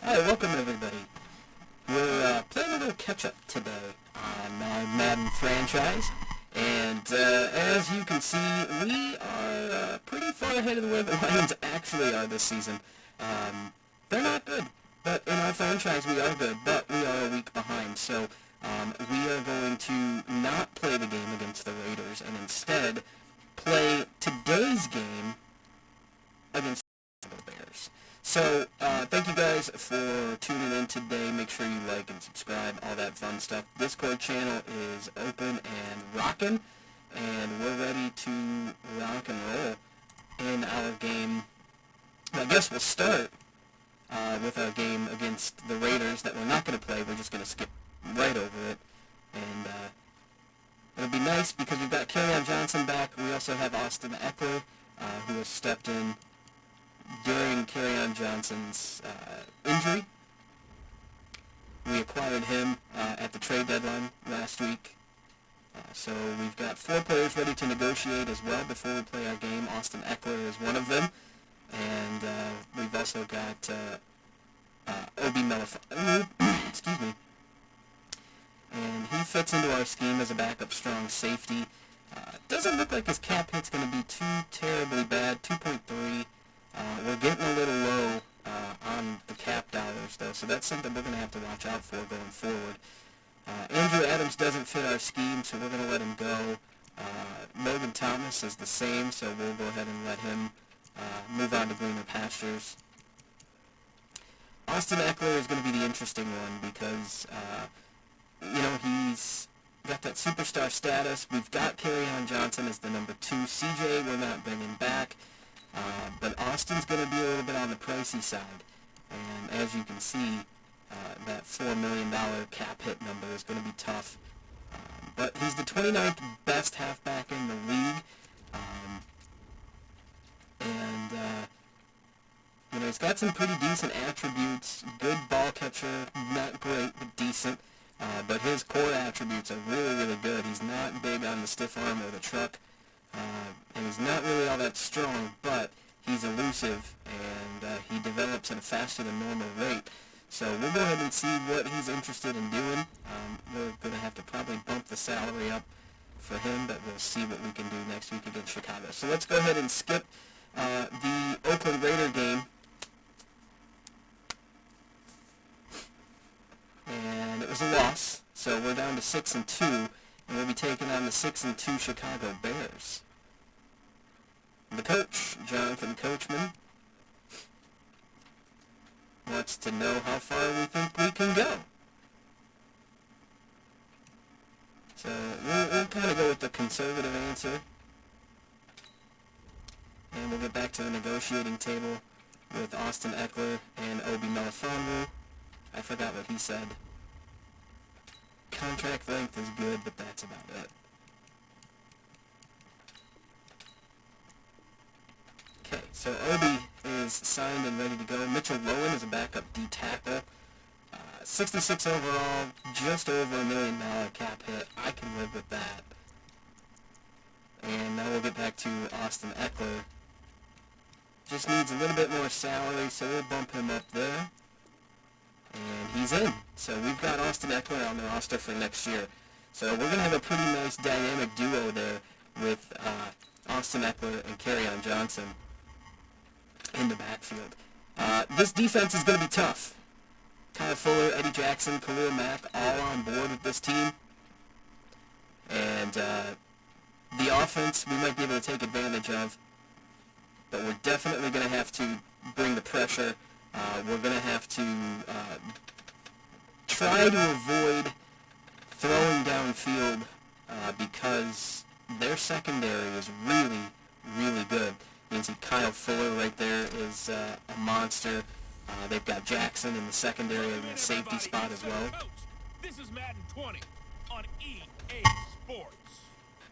Hi, welcome everybody. We're playing a little catch-up today on my Madden franchise, and as you can see, we are pretty far ahead of where the Lions actually are this season. They're not good, but in our franchise we are good, but we are a week behind, so we are going to not play the game against the Raiders, and instead play today's game against the Bears. So, thank you guys for tuning in today. Make sure you like and subscribe, all that fun stuff. Discord channel is open and rocking, and we're ready to rock and roll in our game. I guess we'll start with our game against the Raiders that we're not going to play. We're just going to skip right over it, and it'll be nice because we've got Kerryon Johnson back. We also have Austin Eckler, who has stepped in during Kerryon Johnson's injury. We acquired him at the trade deadline last week. So we've got 4 players ready to negotiate as well before we play our game. Austin Eckler is one of them. And we've also got Obi Melifano, excuse me. And he fits into our scheme as a backup strong safety. Doesn't look like his cap hit's going to be too terribly bad, 2.3. We're getting a little low on the cap dollars, though, so that's something we're going to have to watch out for going forward. Andrew Adams doesn't fit our scheme, so we're going to let him go. Logan Thomas is the same, so we'll go ahead and let him move on to greener pastures. Austin Eckler is going to be the interesting one because, he's got that superstar status. We've got Kerryon Johnson as the number 2. CJ we're not bringing back. But Austin's going to be a little bit on the pricey side. And as you can see, that $4 million cap hit number is going to be tough. But he's the 29th best halfback in the league. He's got some pretty decent attributes. Good ball catcher, not great, but decent. But his core attributes are really, really good. He's not big on the stiff arm or the truck. And he's not really all that strong, but he's elusive, and he develops at a faster than normal rate. So we'll go ahead and see what he's interested in doing. We're going to have to probably bump the salary up for him, but we'll see what we can do next week against Chicago. So let's go ahead and skip the Oakland Raider game. And it was a loss, so we're down to 6-2. And we'll be taking on the 6-2 Chicago Bears. The coach, Jonathan Coachman, wants to know how far we think we can go. So we'll kind of go with the conservative answer. And we'll get back to the negotiating table with Austin Eckler and Obi Melifano. I forgot what he said. Contract length is good, but that's about it. Okay, so Obi is signed and ready to go. Mitchell Lowen is a backup D tackle. 66 overall, just over $1 million cap hit. I can live with that. And now we'll get back to Austin Eckler. Just needs a little bit more salary, so we'll bump him up there. And he's in. So we've got Austin Eckler on the roster for next year. So we're going to have a pretty nice dynamic duo there with Austin Eckler and Kerryon Johnson in the backfield. This defense is going to be tough. Kyle Fuller, Eddie Jackson, Khalil Mack all on board with this team. And the offense we might be able to take advantage of. But we're definitely going to have to bring the pressure. We're going to have to try to avoid throwing downfield because their secondary is really, really good. You can see Kyle Fuller right there is a monster. They've got Jackson in the secondary in the safety spot as well. This is Madden 20 on EA Sports.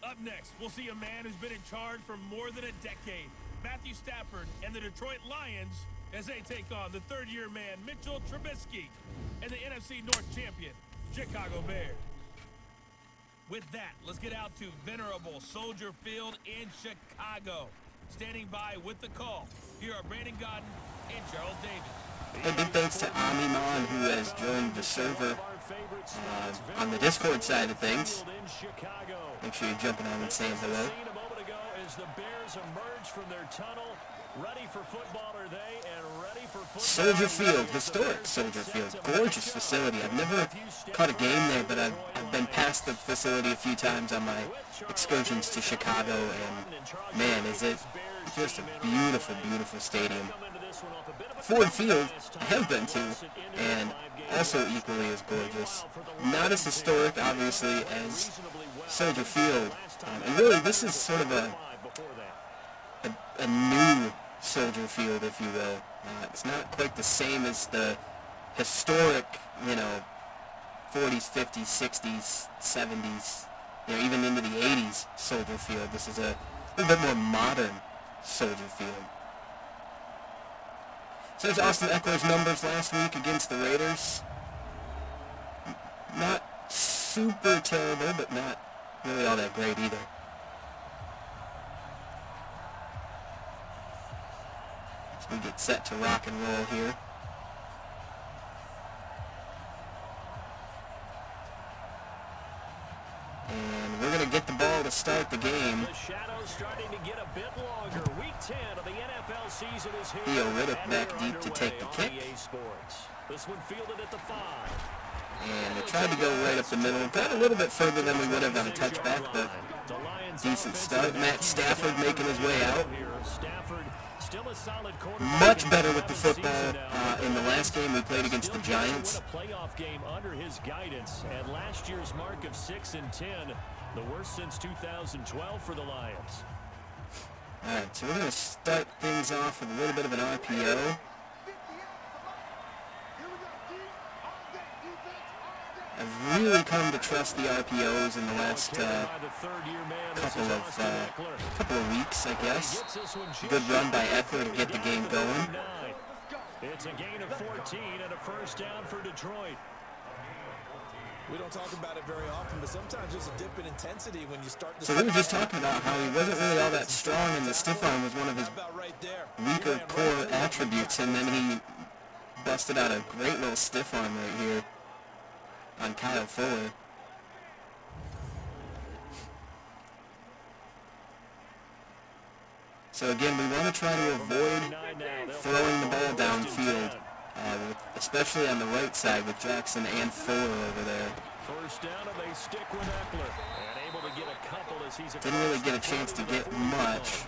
Up next, we'll see a man who's been in charge for more than a decade. Matthew Stafford and the Detroit Lions as they take on the third-year man Mitchell Trubisky and the NFC North champion Chicago Bears. With that, let's get out to venerable Soldier Field in Chicago. Standing by with the call, here are Brandon Godden and Charles Davis. Hey, big thanks to Amimon, who has joined the server on the Discord side of things. Make sure you're jumping on and saying hello. Soldier Field, historic Soldier Field, gorgeous facility. I've never caught a game there, but I've been past the facility a few times on my excursions to Chicago, and man, is it just a beautiful, beautiful stadium. Ford Field, I have been to, and also equally as gorgeous. Not as historic, obviously, as Soldier Field, and really this is sort of a new Soldier Field, if you will. It's not quite the same as the historic, 40s, 50s, 60s, 70s, even into the 80s Soldier Field. This is a little bit more modern Soldier Field. So there's Austin Eckler's numbers last week against the Raiders. Not super terrible, but not really all that great either. We get set to rock and roll here. And we're going to get the ball to start the game. The shadow's starting to get a bit longer. Week 10 of the NFL season is here. Theo Riddick back deep to take the kick. This one fielded at the 5. And we tried to go right up the middle. Got a little bit further than we would have on a touchback, but decent start. Matt Stafford making his way out. Much better with the football in the last game we played against the Giants. A playoff game under his guidance at last year's mark of 6-10, the worst since 2012 for the Lions. All right, so we're going to start things off with a little bit of an RPO. I've really come to trust the RPOs in the last couple of weeks, I guess. Good run by Eckler to get the game going. It's a gain of 14 and a first down for Detroit. We don't talk about it very often, but sometimes there's a dip in intensity when you start to... So we were just talking about how he wasn't really all that strong, and the stiff arm was one of his weaker core attributes, and then he busted out a great little stiff arm right here on Kyle Fuller. So again, we want to try to avoid throwing the ball downfield, especially on the right side with Jackson and Fuller over there. First down, and they stick with Eckler, and able to get a couple as he's didn't really get a chance to get much.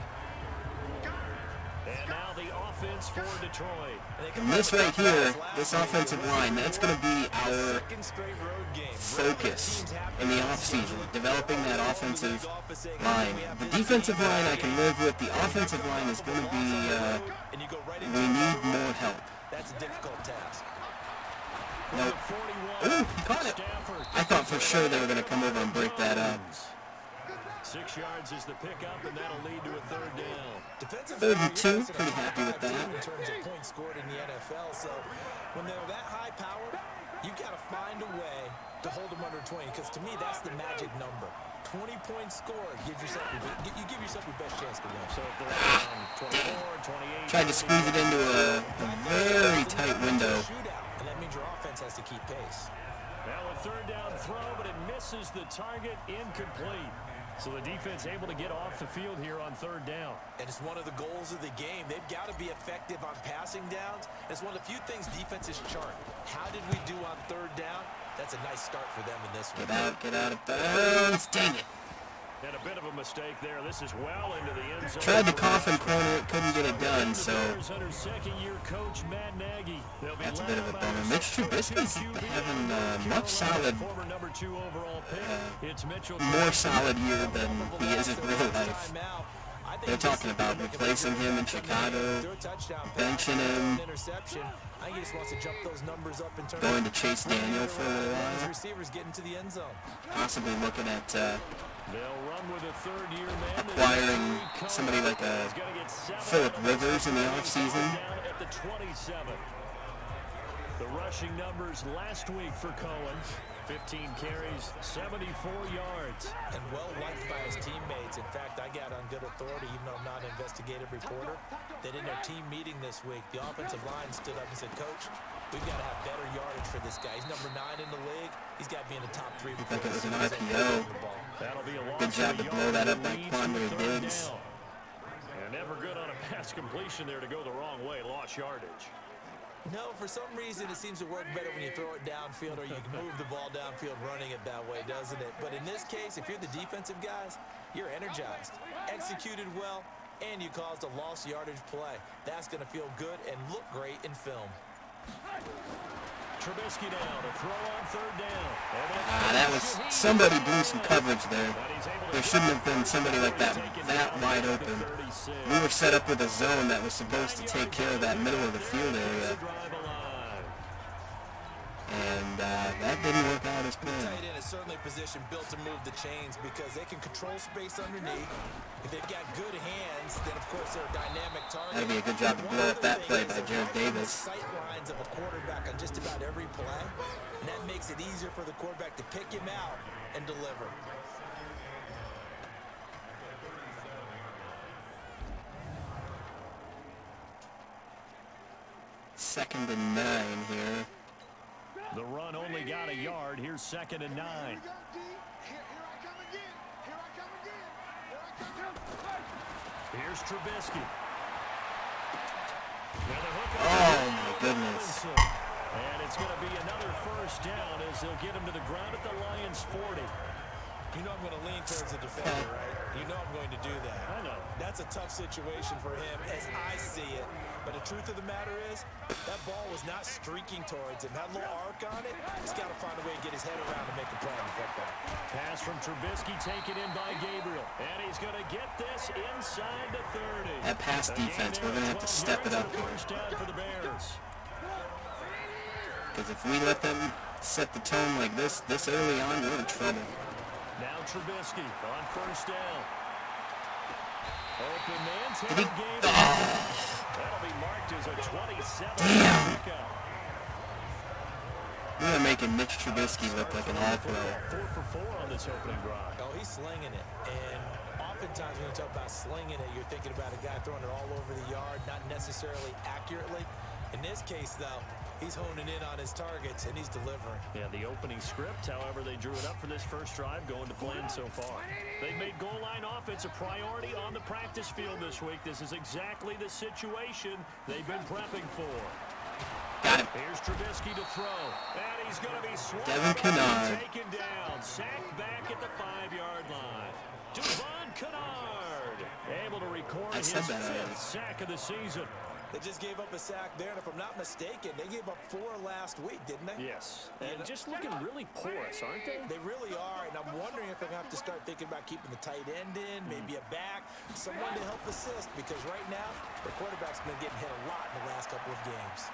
And now the offense for Detroit. And this right here, this offensive line, that's going to be our focus in the offseason, developing that offensive line. The defensive line I can live with. The offensive line is going to be, we need more help. That's a difficult task. Nope. Ooh, he caught it. I thought for sure they were going to come over and break that up. 6 yards is the pickup, and that'll lead to a third down. 3rd and 2, pretty happy with that. In terms of points scored in the NFL, so when they're that high power, you've got to find a way to hold them under 20, because to me, that's the magic number. 20 points scored, you give yourself your best chance to win. So if they're around 24, 28... Tried to squeeze it into a very tight window. And that means your offense has to keep pace. Now a third down throw, but it misses the target, incomplete. So the defense able to get off the field here on third down. And it's one of the goals of the game. They've got to be effective on passing downs. It's one of the few things defenses chart. How did we do on third down? That's a nice start for them in this one. Get out of bounds. Dang it. And a bit of a mistake there. This is well into the end zone. Tried to coffin corner it, couldn't get it done, so that's a bit of a bummer. Mitch Trubisky's having much solid, more solid year than he is in real life. They're talking about replacing him in Chicago, benching him, going to Chase Daniel for a little while, possibly looking at acquiring somebody like a Phillip Rivers in the offseason. The rushing numbers last week for Cohen. 15 carries, 74 yards. And well-liked by his teammates. In fact, I got on good authority, even though I'm not an investigative reporter, that in their team meeting this week, the offensive line stood up and said, Coach, we've got to have better yardage for this guy. He's number 9 in the league. He's got to be in the top 3 before Like it was an the season's over. RPO. That'll be a loss. Good job to blow that up by Leads Quandary to third Diggs. down. And never good on a pass completion there to go the wrong way. Lost yardage. No, for some reason it seems to work better when you throw it downfield or you can move the ball downfield running it that way, doesn't it? But in this case, if you're the defensive guys, you're energized, executed well, and you caused a lost yardage play. That's going to feel good and look great in film. Trubisky down to throw on third down. That was, somebody blew some coverage there. There shouldn't have been somebody like that wide open. We were set up with a zone that was supposed to take care of that middle of the field area. And that didn't work out as planned. Tight end is certainly a position built to move the chains because they can control space underneath. If they've got good hands, then of course they're a dynamic target. That'd be a good job to blow up that play by Jared Davis. Sight lines of a quarterback on just about every play, and that makes it easier for the quarterback to pick him out and deliver. Second and 9 here. The run only got a yard. Here's second and 9. Here's Trubisky. Oh, my goodness. And it's going to be another first down as they'll get him to the ground at the Lions' 40. You know I'm going to lean towards the defender, right? You know I'm going to do that. I know. That's a tough situation for him as I see it. But the truth of the matter is, that ball was not streaking towards him. Had a little arc on it. He's got to find a way to get his head around and make a play on the football. Pass from Trubisky taken in by Gabriel. And he's going to get this inside the 30. That pass defense, we're going to have to step it up here. First down for the Bears. Because if we let them set the tone like this early on, we're in trouble. Now Trubisky on first down. Open man, Did he? Gabriel. Oh. That'll be marked as a 27 Damn. pickup. We're making Mitch Trubisky look like an all-pro. 4 for 4 on this opening drive. Oh, he's slinging it. And oftentimes when you talk about slinging it, you're thinking about a guy throwing it all over the yard, not necessarily accurately. In this case, though, he's honing in on his targets, and he's delivering. Yeah, the opening script, however, they drew it up for this first drive, going to plan so far. They've made goal line offense a priority on the practice field this week. This is exactly the situation they've been prepping for. Got him. Here's Trubisky to throw. And he's going to be swamped Devin Kennard. taken down. Sacked back at the 5-yard line. Devin Kennard able to record his said that 5th already. sack of the season. They just gave up a sack there, and if I'm not mistaken, they gave up 4 last week, didn't they? Yes. And just looking really porous, aren't they? They really are, and I'm wondering if they're going to have to start thinking about keeping the tight end in, maybe a back, someone to help assist, because right now, the quarterback's been getting hit a lot in the last couple of games.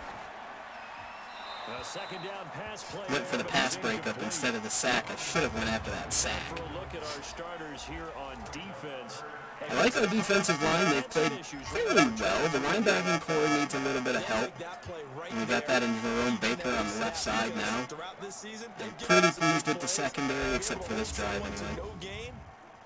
A second down pass play. Went for the pass breakup instead of the sack. I should have went after that sack. For a look at our starters here on defense. I like our defensive line. They've played fairly well. The linebacking core needs a little bit of help. And we got that in Jerome Baker on the left side now. I'm pretty pleased with the secondary, except for this drive anyway.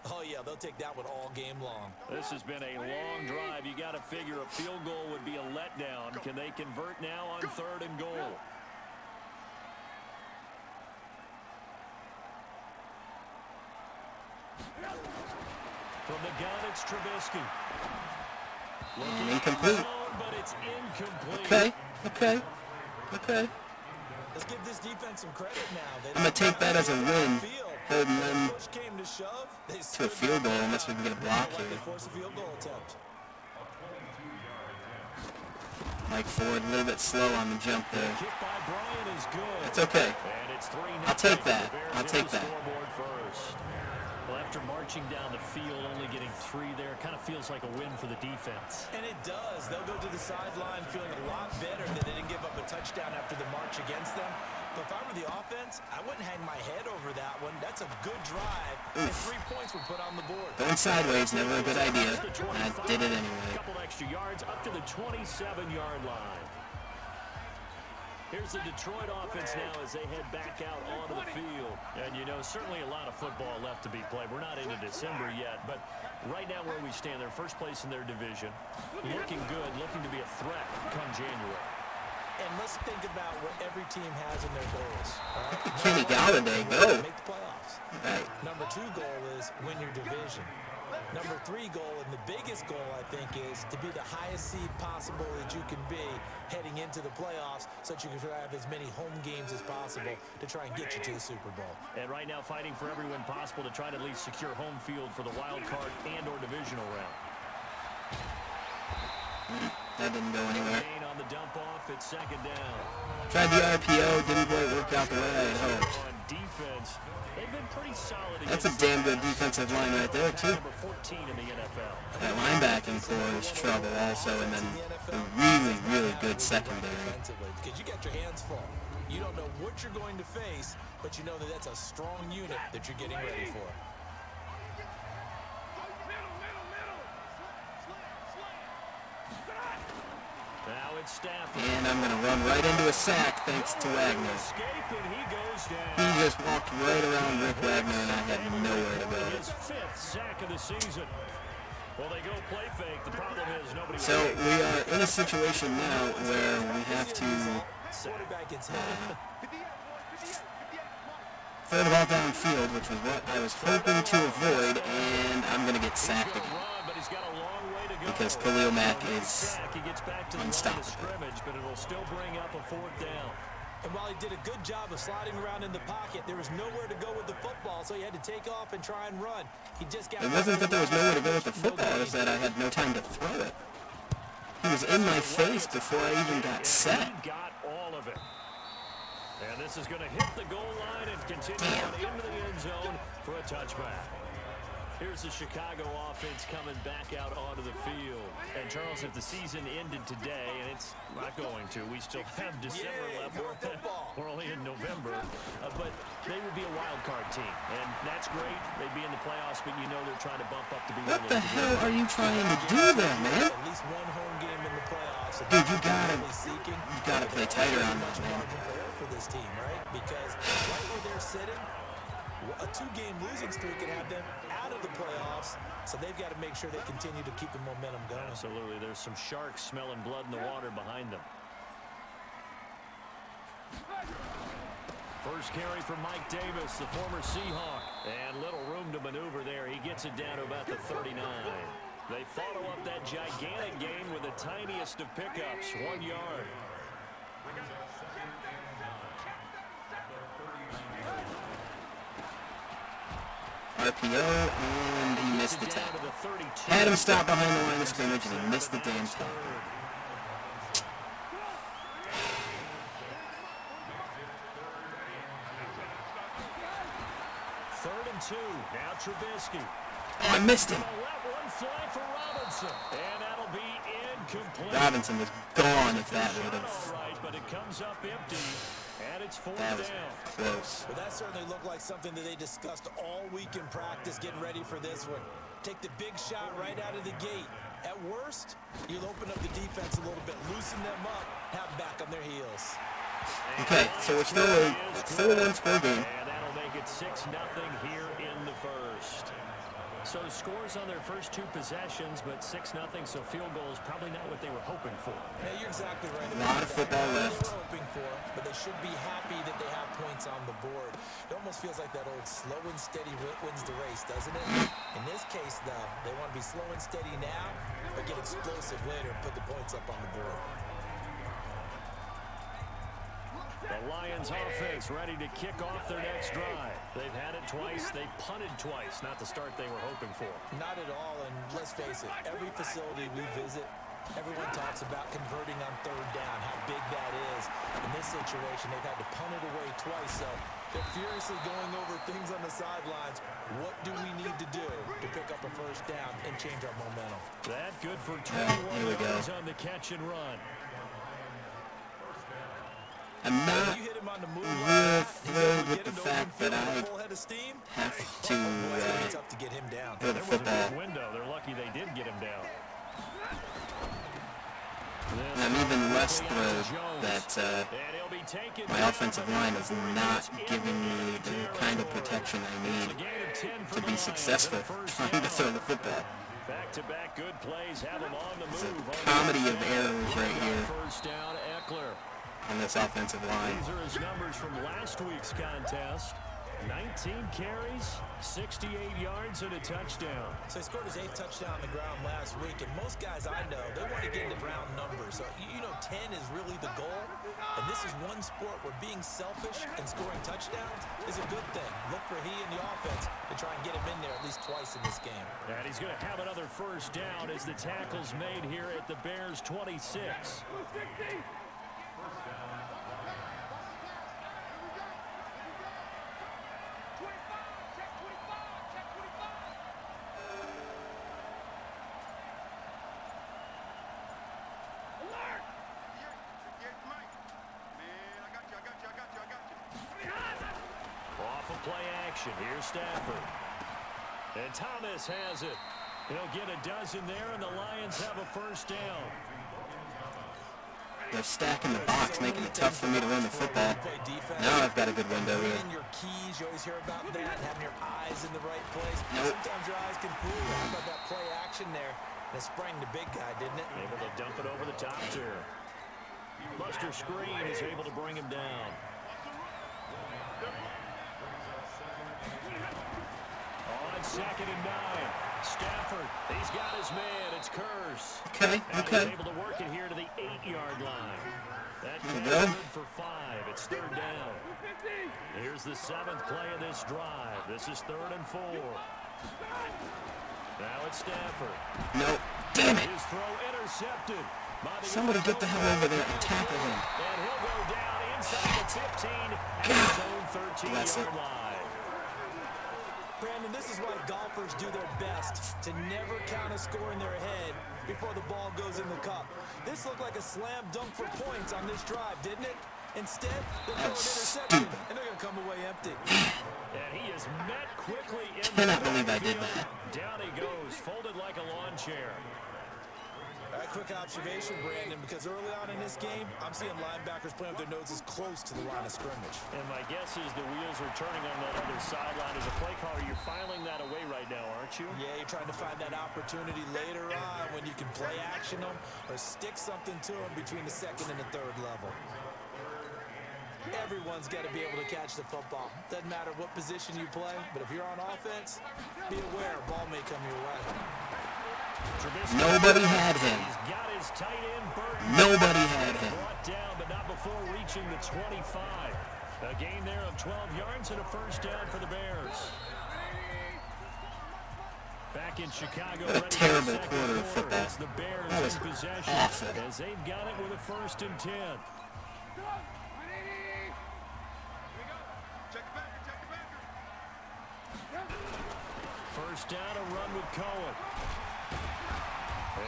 Oh, yeah, they'll take that one all game long. This has been a long drive. You got to figure a field goal would be a letdown. Can they convert now on 3rd and goal? From the gun, it's Trubisky. And incomplete. But it's incomplete. Okay. Let's give this defense some credit now. I'm going to take that as a win, holding them Push came to shove. They to a field goal unless we can get a block They here. force a field goal attempt. Mike Ford a little bit slow on the jump there. Kick by Bryant is good. It's okay. And it's 3-0. I'll take that. The Bears I'll hit take the that. scoreboard first. Well, after marching down the field, only getting 3 there, kind of feels like a win for the defense. And it does. They'll go to the sideline feeling a lot better that they didn't give up a touchdown after the march against them. But if I were the offense, I wouldn't hang my head over that one. That's a good drive, and 3 points were put on the board. Going sideways, never a good idea. And I did it anyway. A couple extra yards up to the 27-yard line. Here's the Detroit offense now as they head back out onto the field. And, you know, certainly a lot of football left to be played. We're not into December yet, but right now where we stand, they're first place in their division. Looking good, looking to be a threat come January. And let's think about what every team has in their goals. All right? Kenny Galladay, go. Make the playoffs. Right. Number 2 goal is win your division. Number 3 goal, and the biggest goal, I think, is to be the highest seed possible that you can be heading into the playoffs so that you can have as many home games as possible to try and get you to the Super Bowl. And right now fighting for every win possible to try to at least secure home field for the wild card and or divisional round. That didn't go anywhere. Gain on the dump off, it's second down. Tried the RPO, didn't quite work out the way I had hoped. On defense, they've been pretty solid. That's a damn good defensive line right there, too. Number 14 in the NFL. That linebacking core is trouble also, and then a really, really good secondary. Because you got your hands full. You don't know what you're going to face, but you know that that's a strong unit that you're getting ready for. Now it's Stafford. And I'm going to run right into a sack thanks to Wagner. Escape and he goes down. He just walked right around Rick Wagner, and I had nowhere to go. His 5th sack of the season. Well, they go play fake. The problem is nobody. So we are in a situation now where we have to throw the ball downfield, which was what I was hoping to avoid, and I'm going to get sacked again. Because Khalil Mack is unstoppable. But it'll still bring up a 4th down. And while he did a good job of sliding around in the pocket, there was nowhere to go with the football, so he had to take off and try and run. He just got. It wasn't that there was nowhere to go with the football, it was that I had no time to throw it. He was in my face before I even got set. He got all of it. And this is going to hit the goal line and continue on into the end zone for a touchback. Here's the Chicago offense coming back out onto the field. And, Charles, if the season ended today, and it's not going to, we still have December left. We're only in November. But they would be a wild card team. And that's great. They'd be in the playoffs, but you know they're trying to bump up to be What the hell are you trying to do there, man? At least one home game in the playoffs. Dude, you gotta play tighter on that, man. For this team, right? Because right where they're sitting, a 2-game losing streak can have them out of the playoffs, so they've got to make sure they continue to keep the momentum going. Absolutely. There's some sharks smelling blood in the water behind them. First carry for Mike Davis, the former Seahawk. And little room to maneuver there. He gets it down to about the 39. They follow up that gigantic gain with the tiniest of pickups, 1 yard. RPO, and he missed the tackle. Had him stop behind the line of scrimmage, and he missed the damn tackle. Third and 2. Now Trubisky. Oh, I missed him. Let one fly for Robinson. And that'll be incomplete. Robinson was gone if that would have. All right, but it comes up empty. And it's 4th That was down. close. Well, that certainly looked like something that they discussed all week in practice, getting ready for this one. Take the big shot right out of the gate. At worst, you'll open up the defense a little bit, loosen them up, have them back on their heels. Okay, so we're still a one-score game. And that'll make it 6-0 here in the first. So scores on their first 2 possessions, but 6-0, so field goal is probably not what they were hoping for. Yeah, you're exactly right. A lot of football left. They were hoping for, but they should be happy that they have points on the board. It almost feels like that old slow and steady wins the race, doesn't it? In this case, though, they want to be slow and steady now, but get explosive later and put the points up on the board. The Lions offense ready to kick off their next drive. They've had it twice. They punted twice. Not the start they were hoping for. Not at all, and let's face it, every facility we visit, everyone talks about converting on 3rd down, how big that is. In this situation, they've had to punt it away twice, so they're furiously going over things on the sidelines. What do we need to do to pick up a 1st down and change our momentum? That good for 21 here we go. yards on the catch and run. I'm not real thrilled with the fact that I have to throw the football. Window. They're lucky they did get him down. And I'm even less thrilled that my offensive line is not giving me the kind of protection I need to be successful trying to throw the football. Back-to-back good plays have him on the move. It's a comedy of errors right here First down, Eckler. on this offensive line. These are his numbers from last week's contest. 19 carries, 68 yards, and a touchdown. So he scored his 8th touchdown on the ground last week, and most guys I know, they want to get into round numbers. So, 10 is really the goal, and this is one sport where being selfish and scoring touchdowns is a good thing. Look for he and the offense to try and get him in there at least twice in this game. And he's going to have another first down as the tackle's made here at the Bears' 26. Play action. Here's Stafford. And Thomas has it. He'll get a dozen there, and the Lions have a first down. They're stacking the box, making it tough for me to run the football. Now I've got a good window here. Your keys, you always hear about that, having your eyes in the right place. Nope. Sometimes your eyes can fool you. How about that play action there? And it sprang the big guy, didn't it? Able to dump it over the top tier. Buster Screen is able to bring him down. On 2nd and 9. Stafford, he's got his man. It's Curse. Okay. He's able to work it here to the 8-yard line. That There we pass go. good for 5. It's 3rd down. Here's the 7th play of this drive. This is 3rd and 4. Now it's Stafford. No. Damn it. His throw intercepted. Somebody get the hell over there and tackle him. And he'll go down inside the 15 at his own 13-yard line. Brandon, this is why golfers do their best to never count a score in their head before the ball goes in the cup. This looked like a slam dunk for points on this drive, didn't it? Instead, they throw an interception, and they're going to come away empty. And he is met quickly in the Cannot believe I did that. Down he goes, folded like a lawn chair. All right, quick observation, Brandon, because early on in this game, I'm seeing linebackers playing with their noses close to the line of scrimmage. And my guess is the wheels are turning on that other sideline. As a play caller, you're filing that away right now, aren't you? Yeah, you're trying to find that opportunity later on when you can play action them or stick something to them between the 2nd and the 3rd level. Everyone's got to be able to catch the football. Doesn't matter what position you play, but if you're on offense, be aware a ball may come your way. Nobody had him. He's got his tight end Burton. Nobody had him. Brought down, but not before reaching the 25. A gain there of 12 yards and a first down for the Bears. Back in Chicago. What a terrible quarter of football. It's the Bears That was in possession awful. as they've got it with a 1st and 10. First down, a run with Cohen.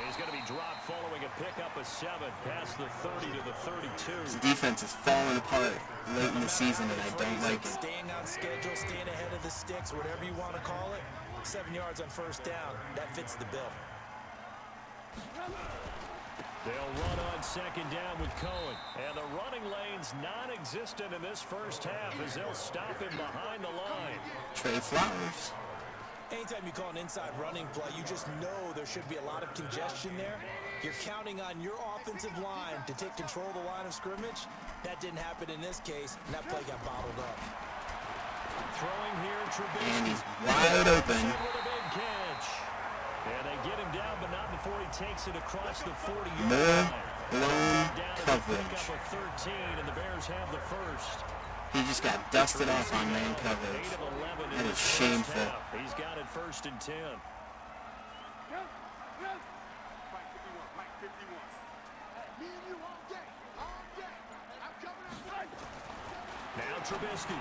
He's going to be dropped following a pickup of 7 past the 30 to the 32. This defense is falling apart late in the season, and I don't like it. Staying on schedule, staying ahead of the sticks, whatever you want to call it. 7 yards on first down. That fits the bill. They'll run on 2nd down with Cohen. And the running lane's non-existent in this first half as they'll stop him behind the line. Trey Flowers. Anytime you call an inside running play, you just know there should be a lot of congestion there. You're counting on your offensive line to take control of the line of scrimmage. That didn't happen in this case, and that play got bottled up. Throwing here, Trubisky. And he's wide open. With a big catch. And they get him down, but not before he takes it across the 40-yard More line. blown Down to the coverage. pickup of 13, and the Bears have the first. He just got dusted off on man coverage. 8 of 11 in That the is first shameful. half. He's got it 1st and 10. Now Trubisky.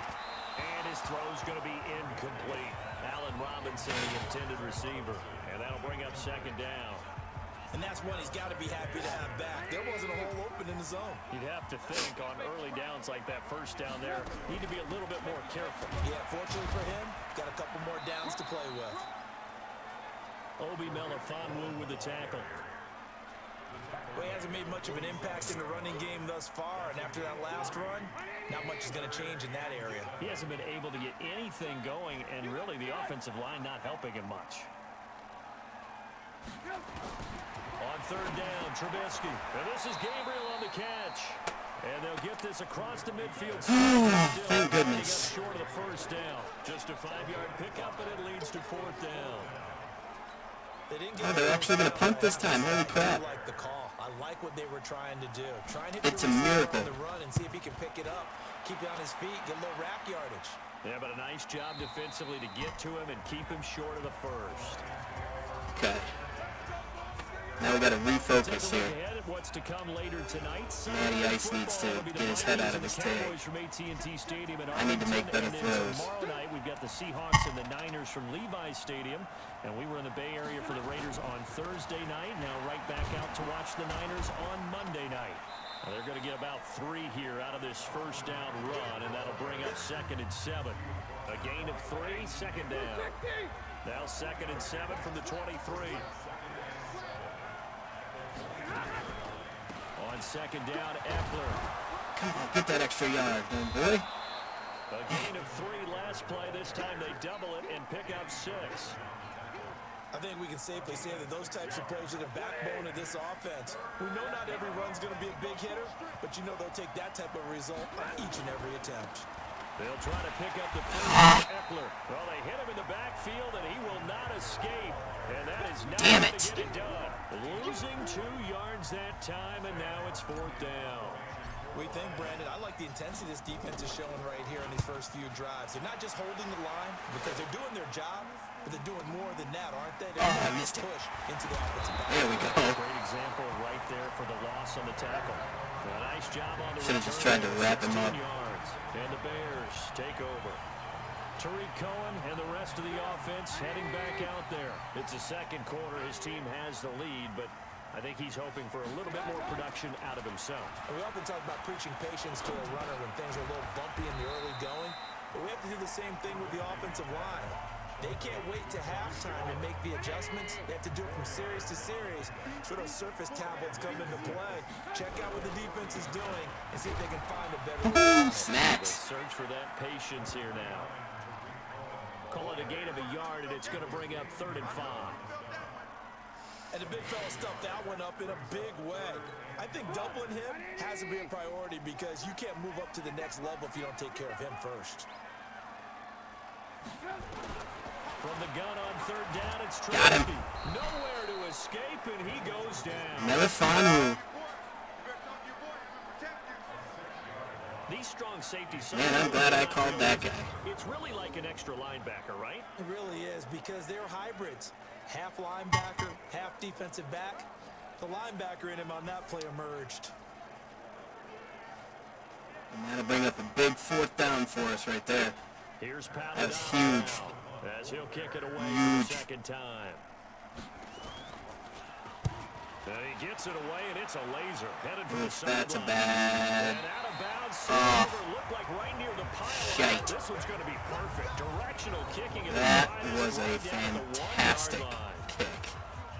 And his throw's going to be incomplete. Allen Robinson, the intended receiver. And that'll bring up 2nd down. And that's one he's got to be happy to have back. There wasn't a hole open in the zone. You'd have to think on early downs like that first down there, need to be a little bit more careful. Yeah, fortunately for him, got a couple more downs to play with. Obi Melifonwu with the tackle. Well, he hasn't made much of an impact in the running game thus far, and after that last run, not much is going to change in that area. He hasn't been able to get anything going, and really the offensive line not helping him much. On third down, Trubisky. And this is Gabriel on the catch. And they'll get this across the midfield. Thank goodness. Short of the first down. Just a 5-yard pickup, and it leads to fourth down. They're actually going to punt this time. Holy crap. I like the call. I like what they were trying to do. It's a miracle. On the run and see if he can pick it up, keep it on his feet, get a little rack yardage. Yeah, but a nice job defensively to get to him and keep him short of the first. Okay. Now we got to refocus here. What's to come later tonight? Matty Ice needs to get his head out of his tag. I need to make better throws. Tomorrow night we've got the Seahawks and the Niners from Levi's Stadium, and we were in the Bay Area for the Raiders on Thursday night. Now right back out to watch the Niners on Monday night. Now they're going to get about 3 here out of this first down run, and that'll bring up 2nd and 7. A gain of 3, 2nd down. Now 2nd and 7 from the 23. On 2nd down, Eckler. Come on, get that extra yard, boy. A gain of 3 last play. This time they double it and pick up 6. I think we can safely say that those types of plays are the backbone of this offense. We know not every run's going to be a big hitter, but you know they'll take that type of result on each and every attempt. They'll try to pick up the first Eckler. Well, they hit him in the backfield, and he will not escape. And that is not going to get it done. Losing 2 yards that time, and now it's 4th down. We think, Brandon, I like the intensity this defense is showing right here in these first few drives. They're not just holding the line because they're doing their job, but they're doing more than that, aren't they? They're I missed it. Push into the offensive back. There we go. Great example right there for the loss on the tackle. A nice job on the Should have just tried to wrap him up. Yards, and the Bears take over. Tariq Cohen and the rest of the offense heading back out there. It's the second quarter. His team has the lead, but I think he's hoping for a little bit more production out of himself. And we often talk about preaching patience to a runner when things are a little bumpy in the early going, but we have to do the same thing with the offensive line. They can't wait to halftime and make the adjustments. They have to do it from series to series. So those surface tablets come into play. Check out what the defense is doing and see if they can find a better way. Snacks. Search for that patience here now. Call it a gain of a yard, and it's going to bring up 3rd and 5. And the big fella stuffed that one up in a big way. I think doubling him has to be a priority because you can't move up to the next level if you don't take care of him first. From the gun on 3rd down, it's Got him. Trubisky. Nowhere to escape, and he goes down. Melifanu. These strong safeties. Man, I'm glad I called that guy. It's really like an extra linebacker, right? It really is because they're hybrids. Half linebacker, half defensive back. The linebacker in him on that play emerged. And that'll bring up a big 4th down for us right there. Here's That was huge. As he'll kick it away Huge. for the 2nd time. And he gets it away, and it's a laser headed for the sideline. That's a bad. And out of bounds, looked like right near the pile. Shite. This one's going to be perfect. Directional kicking. That was a fantastic kick.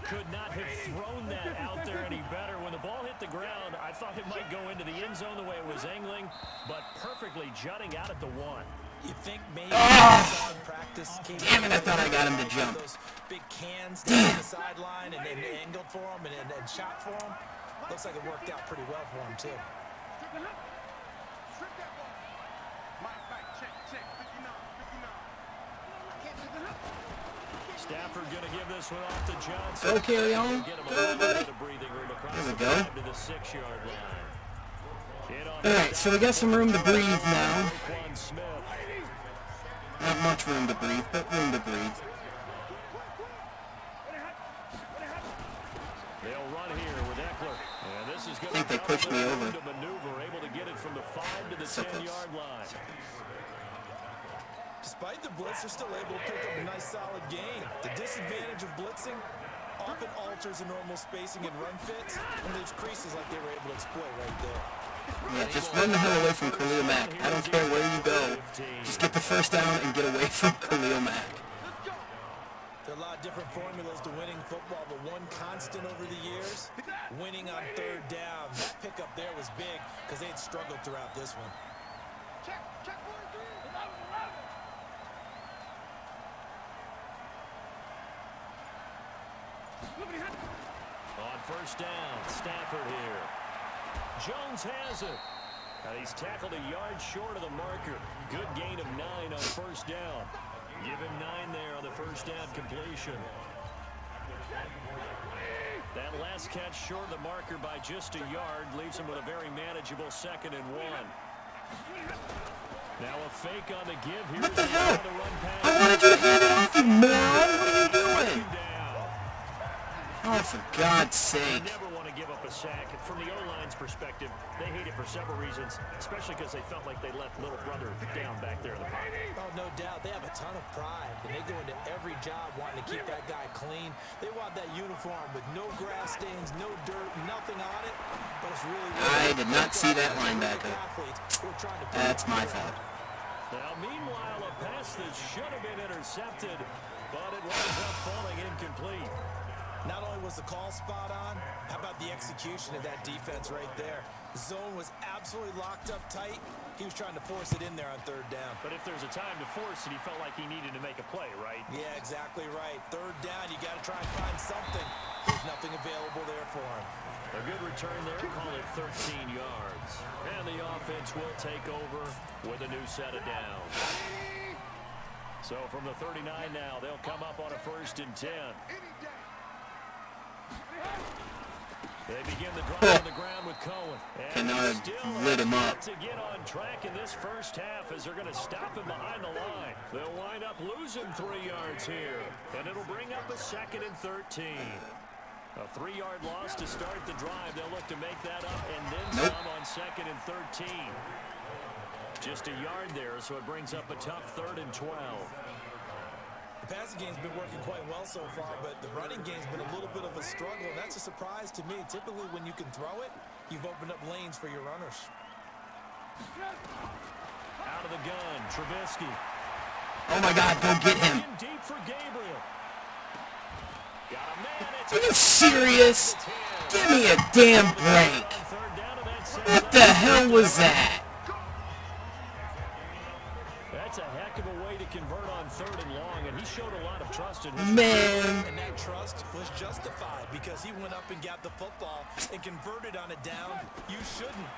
Could not have thrown that out there any better. When the ball hit the ground, I thought it might go into the end zone the way it was angling, but perfectly jutting out at the 1. You think maybe practice came Damn it, I thought I got him to jump. those big cans down the sideline and then angled for him and shot for him. Looks like it worked out pretty well for him, too. Stafford going to give this one off to Johnson. Go, carry on. Go, buddy. There we go. To the 6-yard line. All right, so we got some room to breathe now. Not much room to breathe, but room to breathe. They'll run here with Eckler. And this is going I think they pushed me over. to maneuver, able to get it from the 5 to the 10-yard line. Despite the blitz, they're still able to pick up a nice solid gain. The disadvantage of blitzing often alters the normal spacing and run fits, and leaves creases like they were able to exploit right there. Yeah, just run the hell away from Khalil Mack. I don't care where you go. Just get the first down and get away from Khalil Mack. There are a lot of different formulas to winning football, but one constant over the years, winning on third down. That pickup there was big because they had struggled throughout this one. On first down, Stafford here. Jones has it. And he's tackled a yard short of the marker. Good gain of 9 on first down. Give him 9 there on the first down completion. That last catch short of the marker by just a yard leaves him with a very manageable 2nd and 1. Now a fake on the give. Here's What the hell? the run pass. I wanted you to hand it off, you moron. What are you doing? Oh, for God's sake. Never want to give up a sack. From the O-line's perspective, they hate it for several reasons, especially because they felt like they let little brother down back there in the pocket. Oh, no doubt. They have a ton of pride, and they go into every job wanting to keep that guy clean. They want that uniform with no grass stains, no dirt, nothing on it, but it's really... I did not see that linebacker. That's my fault. Now, meanwhile, a pass that should have been intercepted, but it winds up falling incomplete. Not only was the call spot on, how about the execution of that defense right there? Zone was absolutely locked up tight. He was trying to force it in there on third down. But if there's a time to force it, he felt like he needed to make a play, right? Yeah, exactly right. Third down, you got to try and find something. There's nothing available there for him. A good return there, call it 13 yards. And the offense will take over with a new set of downs. So from the 39 now, they'll come up on a 1st and 10. They begin the drive on the ground with Cohen. And Kennard lit him up. To get on track in this first half as they're going to stop him behind the line. They'll wind up losing 3 yards here. And it'll bring up a 2nd and 13. A 3-yard loss to start the drive. They'll look to make that up and then some on 2nd and 13. Just a yard there, so it brings up a tough 3rd and 12. The passing game's been working quite well so far, but the running game's been a little bit of a struggle, and that's a surprise to me. Typically, when you can throw it, you've opened up lanes for your runners. Out of the gun, Trubisky. Oh, my God, go get him. Deep for Gabriel. Got a man. Are you serious? Give me a damn break. What the hell was that? That's a heck of a way to convert on 3rd and long, and he showed a lot of trust in his Man. And that trust was justified because he went up and got the football and converted on a down. You shouldn't.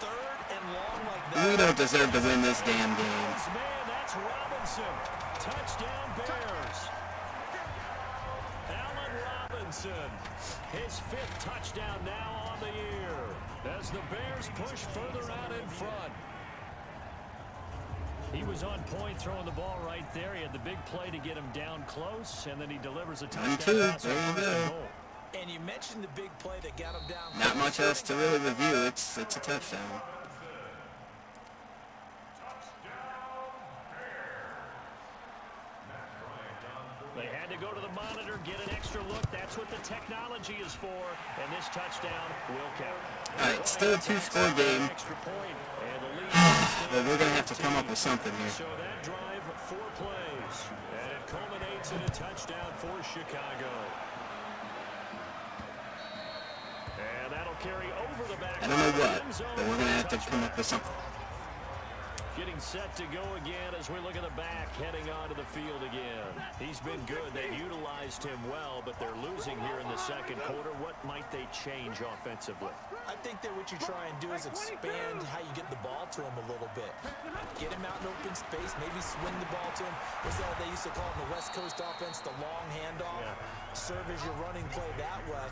3rd and long like that. We don't deserve to win this damn game. Man, that's Robinson. Touchdown Bears. Allen Robinson. His 5th touchdown now on the year as the Bears push further out in front. He was on point throwing the ball right there. He had the big play to get him down close, and then he delivers a touchdown pass. There you go. And you mentioned the big play that got him down. Not much else to really review. It's a touchdown. They had to go to the monitor, get an extra look. That's what the technology is for, and this touchdown will count. All right, still a 2-score game. Extra point, and the lead But we're going to have to come up with something here. So that drive, 4 plays, and it culminates in a touchdown for Chicago. And that'll carry over the back. I don't know what, but we're going to have to come up with something. Getting set to go again as we look at the back, heading onto the field again. He's been good. They've utilized him well, but they're losing here in the second quarter. What might they change offensively? I think that what you try and do is expand how you get the ball to him a little bit. Get him out in open space, maybe swing the ball to him. What's that they used to call in the West Coast offense, the long handoff? Yeah. Serve as your running play that way,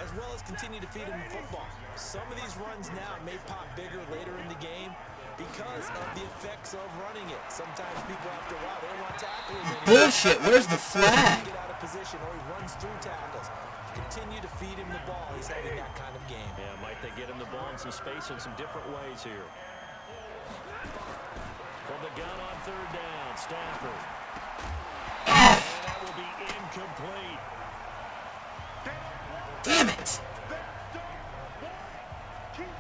as well as continue to feed him the football. Some of these runs now may pop bigger later in the game because of the effects of running it. Sometimes people after a while, they don't want to tackle him anymore. Bullshit, where's the flag? Get out of position or he runs through tackles. Continue to feed him the ball. He's having that kind of game. Yeah, might they get him the ball in some space in some different ways here. From the gun on 3rd down, Stafford. And that will be incomplete. Damn it.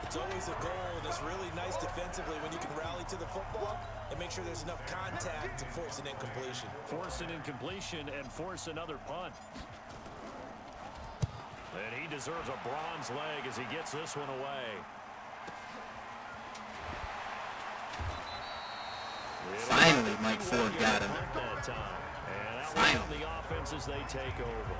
It's always a goal, and it's really nice defensively when you can rally to the football and make sure there's enough contact to force an incompletion. Force an incompletion and force another punt. And he deserves a bronze leg as he gets this one away. Finally, Mike Ford got him. That time. And out on the offense as they take over.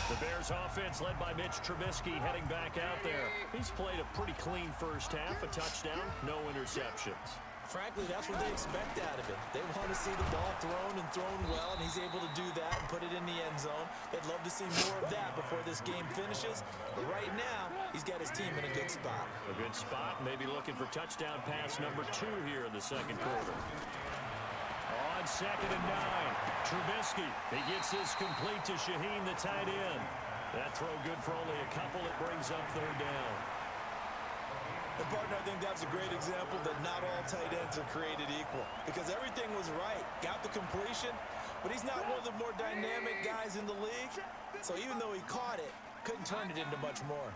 The Bears offense led by Mitch Trubisky heading back out there. He's played a pretty clean first half, a touchdown, no interceptions. Frankly, that's what they expect out of him. They want to see the ball thrown and thrown well, and he's able to do that and put it in the end zone. They'd love to see more of that before this game finishes. But right now, he's got his team in a good spot. A good spot, maybe looking for touchdown pass number 2 here in the second quarter. On 2nd and 9, Trubisky. He gets this complete to Shaheen, the tight end. That throw good for only a couple. It brings up 3rd down. And partner, I think that's a great example that not all tight ends are created equal. Because everything was right. Got the completion, but he's not one of the more dynamic guys in the league. So even though he caught it, couldn't turn it into much more.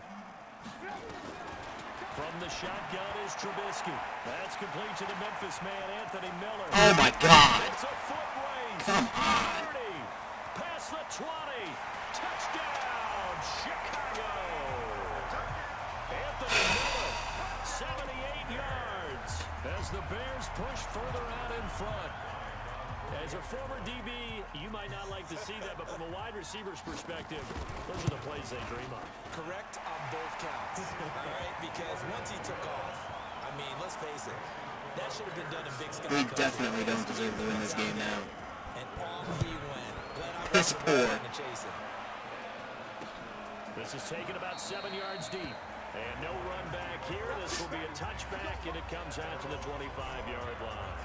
From the shotgun is Trubisky. That's complete to the Memphis man, Anthony Miller. Oh, my God. It's a foot race. Come on. 30. Past the 20. Touchdown, Chicago. Anthony Miller, 78 yards. As the Bears push further out in front. As a former DB, you might not like to see that, but from a wide receiver's perspective, those are the plays they dream of. Correct on both counts. All right, because once he took off, I mean, let's face it, that should have been done in Big Sky. We definitely don't deserve to win this game now. And on he went. Piss poor. This is taken about 7 yards deep. And no run back here. This will be a touchback, and it comes out to the 25-yard line.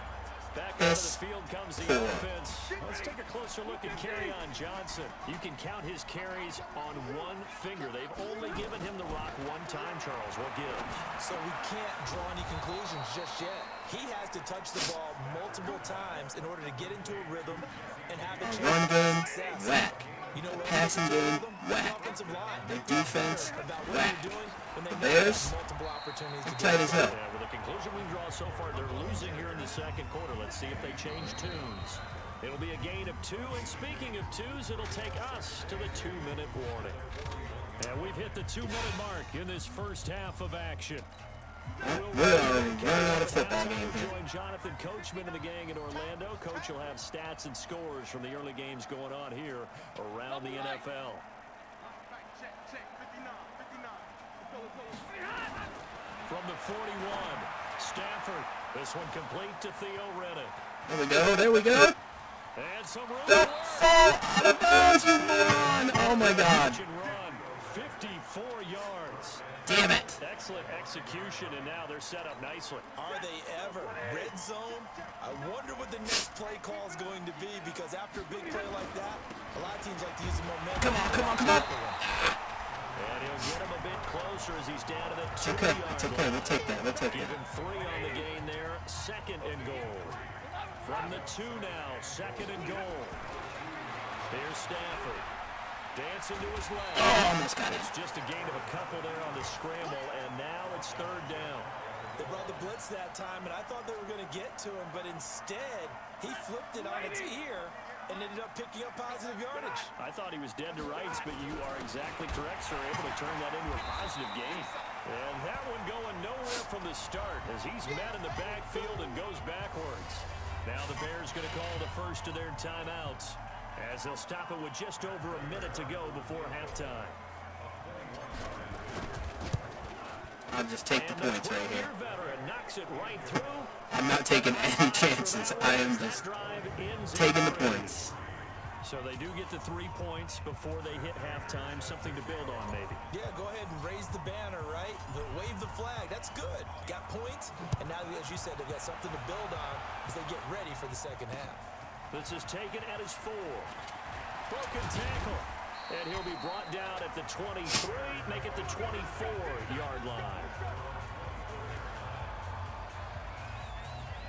Back out of the field comes the offense. Let's take a closer look at Kerryon Johnson. You can count his carries on one finger. They've only given him the rock one time, Charles. What gives? So we can't draw any conclusions just yet. He has to touch the ball multiple times in order to get into a rhythm and have a chance Run game, of success. whack. You know what? Passing game, whack. The defense, whack. The Bears, they're tight as hell. Yeah, with the conclusion we draw so far, they're losing here in the second quarter. Let's see if they change tunes. It'll be a gain of 2, and speaking of 2s, it'll take us to the 2-minute warning. And we've hit the 2-minute mark in this first half of action. We're running out of football game here. Join Jonathan Coachman and the gang in Orlando. Coach will have stats and scores from the early games going on here around the NFL. From the 41, Stafford. This one complete to Theo Reddick. There we go, there we go. And some room. Don't fall out of bounds, you moron. Oh, my God. Run, 54 yards. Damn it. Excellent execution, and now they're set up nicely. Are they ever? Red zone? I wonder what the next play call is going to be, because after a big play like that, a lot of teams like to use the momentum. Come on, come on, come on. And he'll get him a bit closer as he's down to the 2-yard It's okay, it's okay. We'll take that, we'll take Give that. him 3 on the gain there. 2nd and goal. From the 2 now, 2nd and goal. Here's Stafford. Dancing to his left. Oh, almost got it. It's just a gain of a couple there on the scramble, and now it's 3rd down. They brought the blitz that time, and I thought they were going to get to him, but instead, he flipped it on its ear and ended up picking up positive yardage. I thought he was dead to rights, but you are exactly correct, sir. Able to turn that into a positive gain. And that one going nowhere from the start as he's met in the backfield and goes backwards. Now the Bears going to call the first of their timeouts as they'll stop it with just over a minute to go before halftime. I'll just take the points right here. Veteran knocks it right through. I'm not taking any chances. I am just taking the points. So they do get the 3 points before they hit halftime. Something to build on, maybe. Yeah, go ahead and raise the banner, right? Wave the flag. That's good. Got points, and now, as you said, they've got something to build on as they get ready for the second half. This is taken at his 4. Broken tackle. And he'll be brought down at the 23, make it the 24-yard line.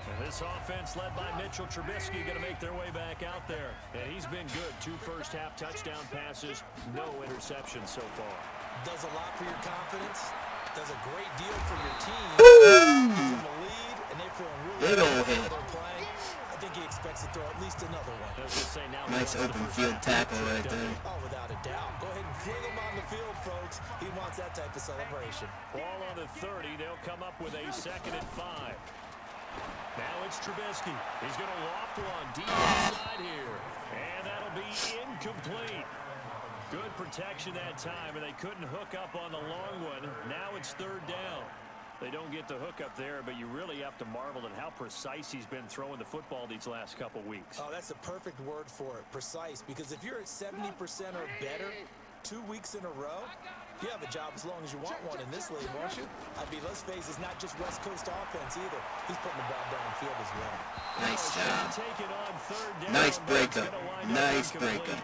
And this offense led by Mitchell Trubisky going to make their way back out there. And he's been good. 2 first-half touchdown passes, no interceptions so far. Does a lot for your confidence. does a great deal for your team. Woo! Gives them a lead, and they're feeling really Big good ol' about hit. how they're playing. I think he expects to throw at least another one. Nice open field tackle right there. Oh, without a doubt. Go ahead and fling him on the field, folks. He wants that type of celebration. Ball on the 30. They'll come up with a 2nd and 5. Now it's Trubisky. He's going to loft one deep inside here. And that'll be incomplete. Good protection that time, and they couldn't hook up on the long one. Now it's 3rd down. They don't get the hook up there, but you really have to marvel at how precise he's been throwing the football these last couple weeks. Oh, that's the perfect word for it, precise. Because if you're at 70% or better 2 weeks in a row, you have a job as long as you want one in this league, won't you? I mean, let's face it, it's not just West Coast offense either. He's putting the ball downfield as well. Nice job. Take it on 3rd down. Nice breakup. Nice breakup.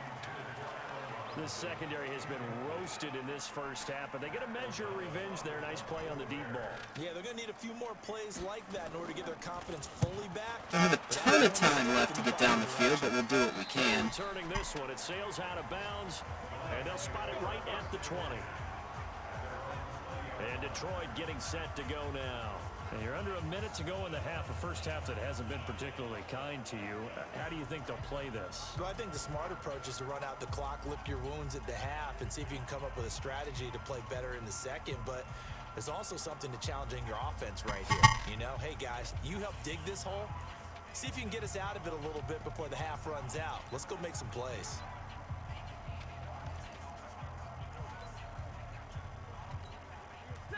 This secondary has been roasted in this first half, but they get a measure of revenge there. Nice play on the deep ball. Yeah, they're going to need a few more plays like that in order to get their confidence fully back. Don't have a ton of time left to get down the field, but we'll do what we can. Turning this one, it sails out of bounds, and they'll spot it right at the 20. And Detroit getting set to go now. And you're under a minute to go in the half, a first half that hasn't been particularly kind to you. How do you think they'll play this? Well, I think the smart approach is to run out the clock, lick your wounds at the half, and see if you can come up with a strategy to play better in the second. But there's also something to challenging your offense right here. You know, hey, guys, you help dig this hole. See if you can get us out of it a little bit before the half runs out. Let's go make some plays.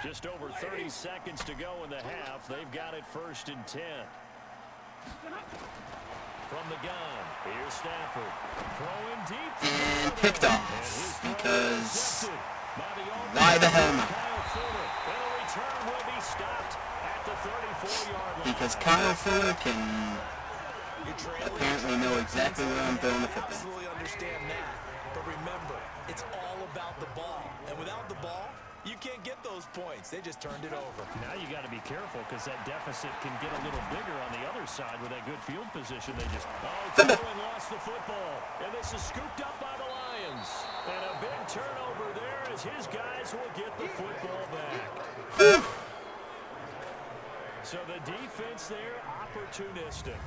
Just over 30 seconds to go in the half. They've got it 1st and 10. From the gun, here's Stafford. Throwing deep. And picked off because why the hell not? Return will be stopped at the 34-yard line. Because Kyle Fuller can apparently know exactly where I'm throwing the football. Absolutely understand that. But remember, it's all about the ball. And without the ball, you can't get those points. They just turned it over. Now you got to be careful because that deficit can get a little bigger on the other side with that good field position. They just and lost the football. And this is scooped up by the Lions. And a big turnover there as his guys will get the football back. So the defense there, opportunistic.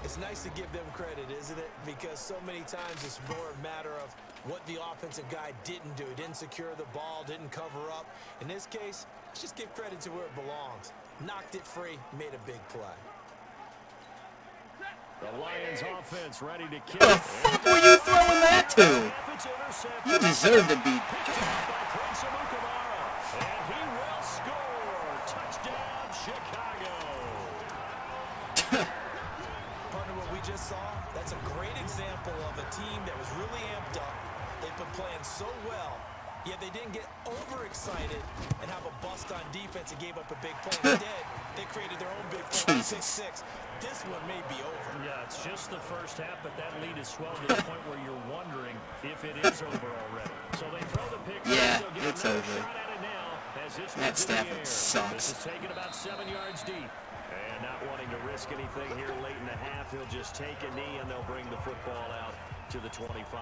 It's nice to give them credit, isn't it? Because so many times it's more a matter of what the offensive guy didn't do. Didn't secure the ball, didn't cover up. In this case, let's just give credit to where it belongs. Knocked it free, made a big play. The Lions offense ready to kick. Who the fuck were you throwing that to? You deserve to be. And he will score. Touchdown, Chicago. Partner, what we just saw, that's a great example of a team that was really amped up. They've been playing so well, yet they didn't get overexcited and have a bust on defense and gave up a big play. Instead, they created their own big play, 6-6. This one may be over. Yeah, it's just the first half, but that lead is swelled to the point where you're wondering if it is over already. So they throw the pick. Yeah, it's over. Matt This Stafford sucks. is taken about 7 yards deep. And not wanting to risk anything here late in the half, he'll just take a knee and they'll bring the football out to the 25.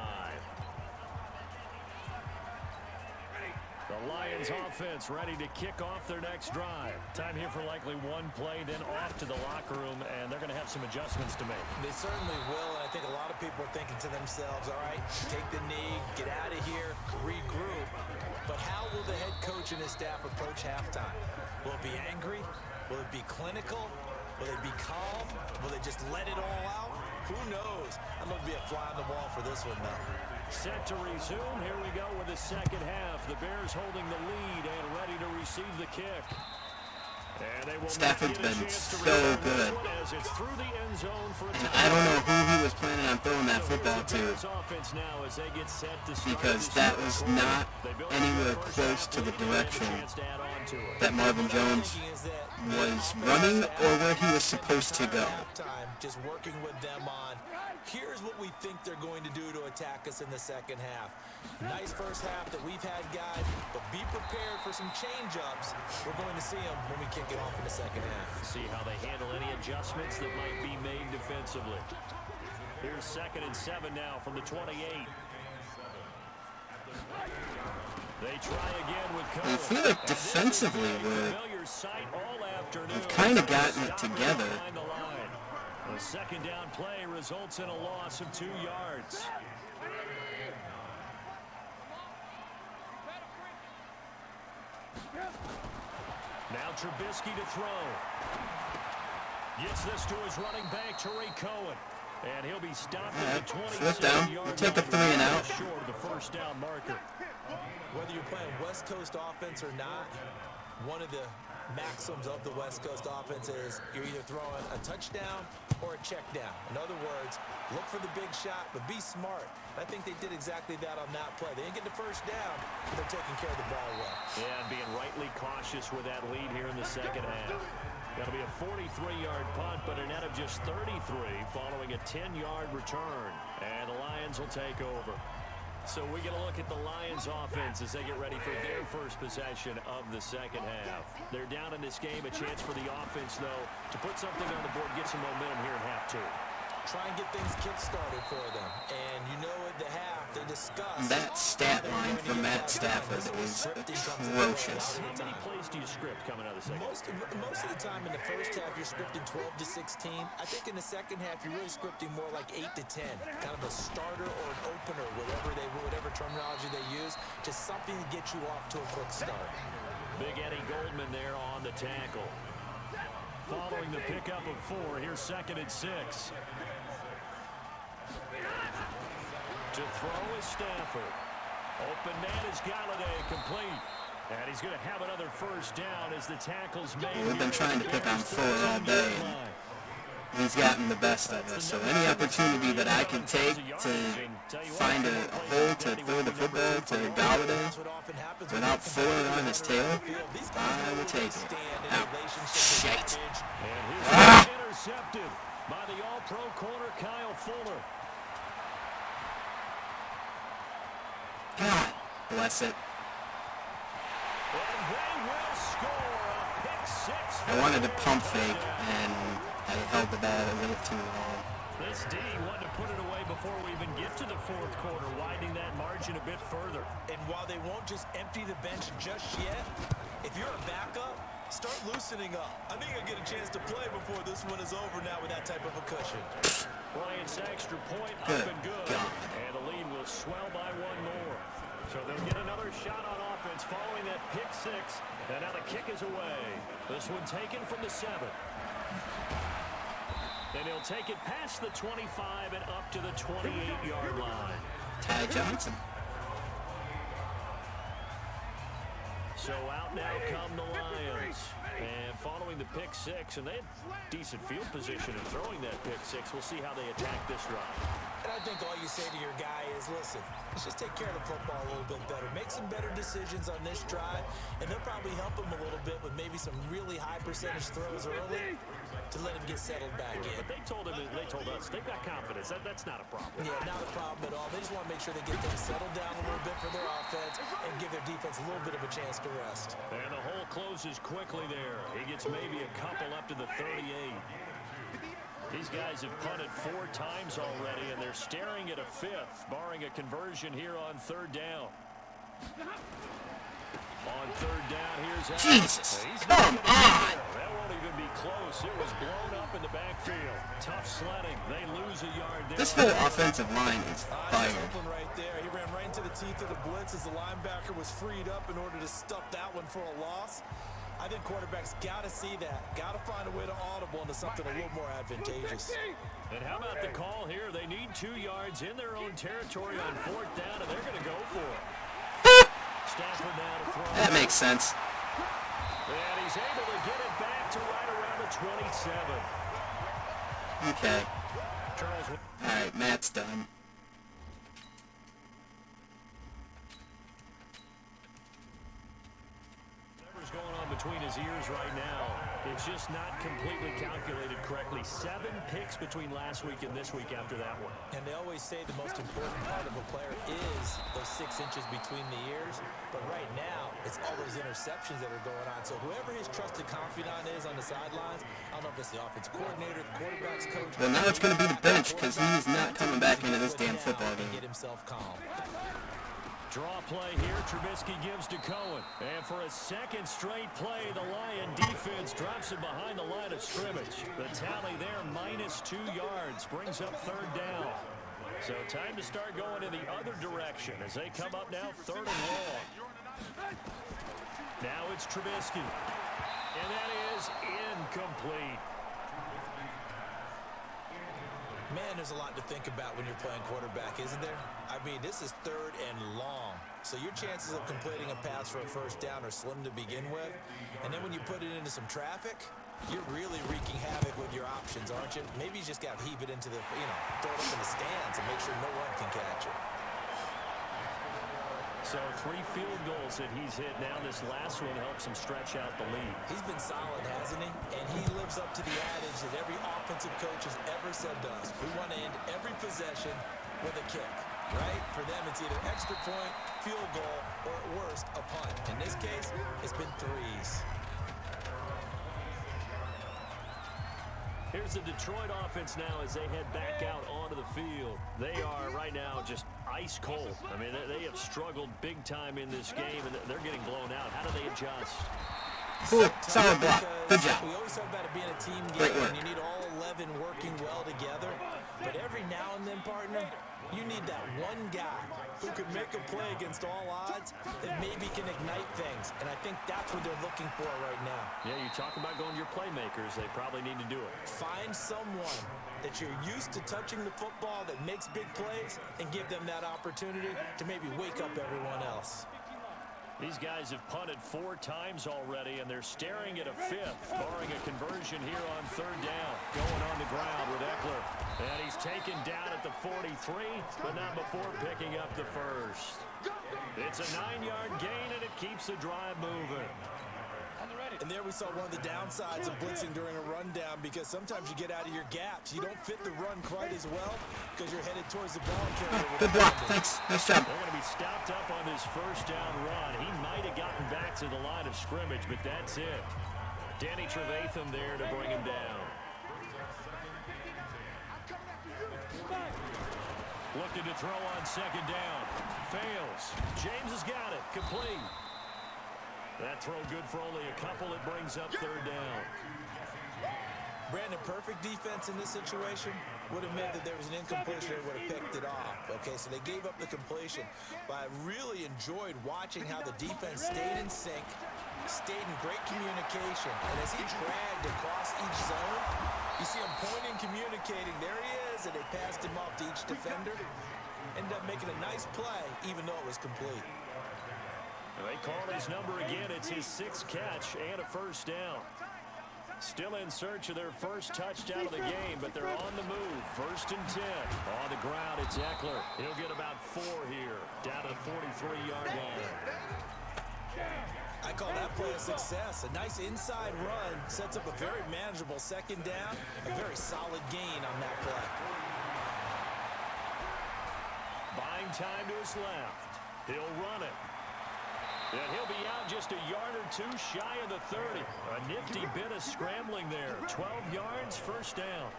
The Lions offense ready to kick off their next drive. Time here for likely one play, then off to the locker room, and they're going to have some adjustments to make. They certainly will, and I think a lot of people are thinking to themselves, all right, take the knee, get out of here, regroup. But how will the head coach and his staff approach halftime? Will it be angry? Will it be clinical? Will they be calm? Will they just let it all out? Who knows? I'm going to be a fly on the wall for this one, though. Set to resume. Here we go with the second half. The Bears holding the lead and ready to receive the kick. And they will Stafford's not get a been chance to so return good. this one as it's through the end zone for a I don't know who he was planning on throwing that football to, offense now as they get set to start because this that third was quarter. not They built anywhere the first close half to the lead and direction get a chance to add on to it. that Marvin Jones was running or where he was supposed to go. Just working with them on, here's what we think they're going to do to attack us in the second half. Nice first half that we've had, guys, but be prepared for some change-ups. We're going to see them when we kick it off in the second half. See how they handle any adjustments that might be made defensively. Here's 2nd and 7 now from the 28. They try again with I Cohen. feel like defensively we've kind of gotten it together. A second down play results in a loss of 2 yards. Now Trubisky to throw. Gets this to his running back, Tariq Cohen. And he'll be stopped at the 27-yard line. Take the 3 and out. Short of the first down marker. Whether you're playing West Coast offense or not, one of the maxims of the West Coast offense is you're either throwing a touchdown or a check down. In other words, look for the big shot, but be smart. I think they did exactly that on that play. They didn't get the first down, but they're taking care of the ball well. Yeah, and being rightly cautious with that lead here in the second half. That'll be a 43-yard punt, but a net of just 33 following a 10-yard return. And the Lions will take over. So we get a look at the Lions offense as they get ready for their first possession of the second half. They're down in this game. A chance for the offense, though, to put something on the board, get some momentum here in half 2. Try and get things kick-started for them. And you know at the half, they discussed... That stat line from Matt Stafford is atrocious. How many plays do you script coming out of the second? Most of the time in the first half, you're scripting 12 to 16. I think in the second half, you're really scripting more like 8 to 10. Kind of a starter or an opener, whatever terminology they use. Just something to get you off to a quick start. Big Eddie Goldman there on the tackle. Following the pickup of 4, here's 2nd and 6. To throw is Stafford. Open man is Galladay, complete. And he's going to have another first down as the tackle's made. We've been trying to pick on Fuller all day, and he's gotten the best of us. So any opportunity that I can take to find a hole to throw the football to Galladay without Fuller on his tail, I will take it. Ow. Shit. And he's intercepted by the all-pro corner, Kyle Fuller. God bless it. And they will score a pick 6. I wanted to pump fake, and I held the bat a little too long. This D wanted to put it away before we even get to the 4th quarter, widening that margin a bit further. And while they won't just empty the bench just yet, if you're a backup, start loosening up. I think I'll get a chance to play before this one is over now with that type of a cushion. Bryant's extra point Good up and good. God. And the lead will swell by 1 more. So they'll get another shot on offense following that pick 6. And now the kick is away. This one taken from the 7. And he'll take it past the 25 and up to the 28-yard line. Ty Johnson. So out now come the Lions. And following the pick 6, and they had decent field position in throwing that pick 6. We'll see how they attack this drive. And I think all you say to your guy is, listen, let's just take care of the football a little bit better. Make some better decisions on this drive, and they'll probably help him a little bit with maybe some really high percentage throws early to let him get settled back in. But they told us, they've got confidence. That's not a problem. Yeah, not a problem at all. They just want to make sure they get things settled down a little bit for their offense and give their defense a little bit of a chance to rest. And the hole closes quickly there. He gets maybe a couple up to the 38. These guys have punted 4 times already, and they're staring at a 5th, barring a conversion here on 3rd down. On 3rd down, here's Jesus, come on! That won't even be close. It was blown up in the backfield. Tough sledding. They lose a yard there. This whole offensive line is fired. Open right there. He ran right into the teeth of the blitz as the linebacker was freed up in order to stuff that one for a loss. I think quarterbacks got to see that. Got to find a way to audible into something a little more advantageous. And how about the call here? They need 2 yards in their own territory on 4th down, and they're going to go for it. Stafford now to throw. That makes sense. And he's able to get it back to right around the 27. Okay. Charles. All right, Matt's done. Whatever's going on between his ears right now, it's just not completely calculated correctly. 7 picks between last week and this week after that one. And they always say the most important part of a player is those 6 inches between the ears. But right now, it's all those interceptions that are going on. So whoever his trusted confidant is on the sidelines, I don't know if it's the offensive coordinator, the quarterback's coach. Well, now it's going to be the bench because he's not coming back into this damn football game. Get himself calm. Draw play here. Trubisky gives to Cohen. And for a second straight play, the Lion defense drops him behind the line of scrimmage. The tally there, -2 yards, brings up 3rd down. So time to start going in the other direction as they come up now 3rd and long. Now it's Trubisky. And that is incomplete. Man, there's a lot to think about when you're playing quarterback, isn't there? I mean, this is 3rd and long. So your chances of completing a pass for a 1st down are slim to begin with. And then when you put it into some traffic, you're really wreaking havoc with your options, aren't you? Maybe you just got to heave it into the, throw it up in the stands and make sure no one can catch it. So 3 field goals that he's hit now. This last one helps him stretch out the lead. He's been solid, hasn't he? And he lives up to the adage that every offensive coach has ever said to us. We want to end every possession with a kick, right? For them, it's either extra point, field goal, or at worst, a punt. In this case, it's been 3s. Here's the Detroit offense now as they head back out onto the field. They are right now just ice cold. I mean, they have struggled big time in this game, and they're getting blown out. How do they adjust? Cool. Solid block. Good job. We always talk about it being a team game, and you need all 11 working well together. But every now and then, partner, you need that one guy who could make a play against all odds that maybe can ignite things. And I think that's what they're looking for right now. Yeah, you talk about going to your playmakers. They probably need to do it. Find someone that you're used to touching the football that makes big plays and give them that opportunity to maybe wake up everyone else. These guys have punted 4 times already, and they're staring at a 5th, barring a conversion here on 3rd down. Going on the ground with Eckler. And he's taken down at the 43, but not before picking up the 1st. It's a 9-yard gain, and it keeps the drive moving. And there we saw one of the downsides of blitzing during a rundown, because sometimes you get out of your gaps. You don't fit the run quite as well because you're headed towards the ball carrier. Good block. Thanks. Nice job. They're going to be stopped up on this 1st down run. He might have gotten back to the line of scrimmage, but that's it. Danny Trevathan there to bring him down. Looking to throw on 2nd down. Fails. James has got it. Complete. That throw good for only a couple. It brings up 3rd down. Brandon, perfect defense in this situation would have meant that there was an incompletion. They would have picked it off. Okay, so they gave up the completion. But I really enjoyed watching how the defense stayed in sync, stayed in great communication. And as he dragged across each zone, you see him pointing, communicating. There he is, and they passed him off to each defender. Ended up making a nice play, even though it was complete. They call his number again. It's his 6th catch and a 1st down. Still in search of their 1st touchdown of the game, but they're on the move. 1st and 10. On the ground, it's Eckler. He'll get about 4 here, down to the 43-yard line. I call that play a success. A nice inside run sets up a very manageable 2nd down. A very solid gain on that play. Buying time to his left. He'll run it. And he'll be out just a yard or 2 shy of the 30. A nifty bit of scrambling there. 12 yards, 1st down.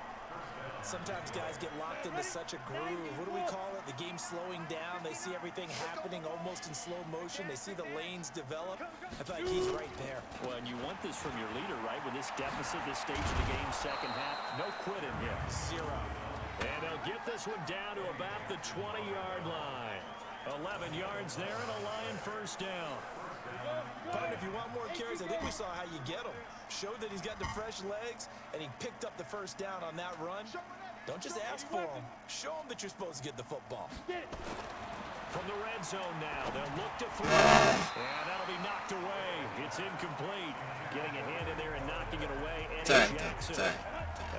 Sometimes guys get locked into such a groove. What do we call it? The game slowing down. They see everything happening almost in slow motion. They see the lanes develop. I feel like he's right there. Well, and you want this from your leader, right? With this deficit, this stage of the game, 2nd half, no quit in him. 0. And they'll get this one down to about the 20-yard line. 11 yards there and a Lion 1st down. Partner, if you want more carries, I think we saw how you get them. Showed that he's got the fresh legs, and he picked up the 1st down on that run. Don't just ask for them. Show them that you're supposed to get the football. From the red zone now, they'll look to throw. And that'll be knocked away. It's incomplete. Getting a hand in there and knocking it away, Eddie Jackson.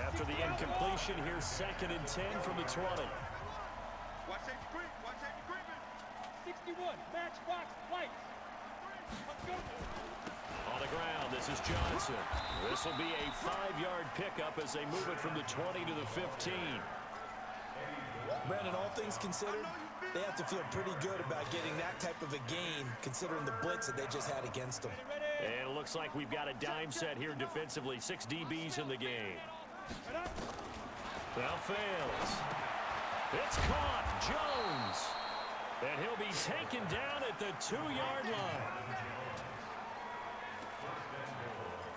After the incompletion, here's 2nd and 10 from the 20. Watch that equipment. Watch that equipment. 61, matchbox lights. On the ground, this is Johnson. This will be a 5-yard pickup as they move it from the 20 to the 15. Brandon, all things considered, they have to feel pretty good about getting that type of a gain, considering the blitz that they just had against them. And it looks like we've got a dime set here defensively. 6 DBs in the game. Now fails. It's caught. Jones. And he'll be taken down at the 2-yard line.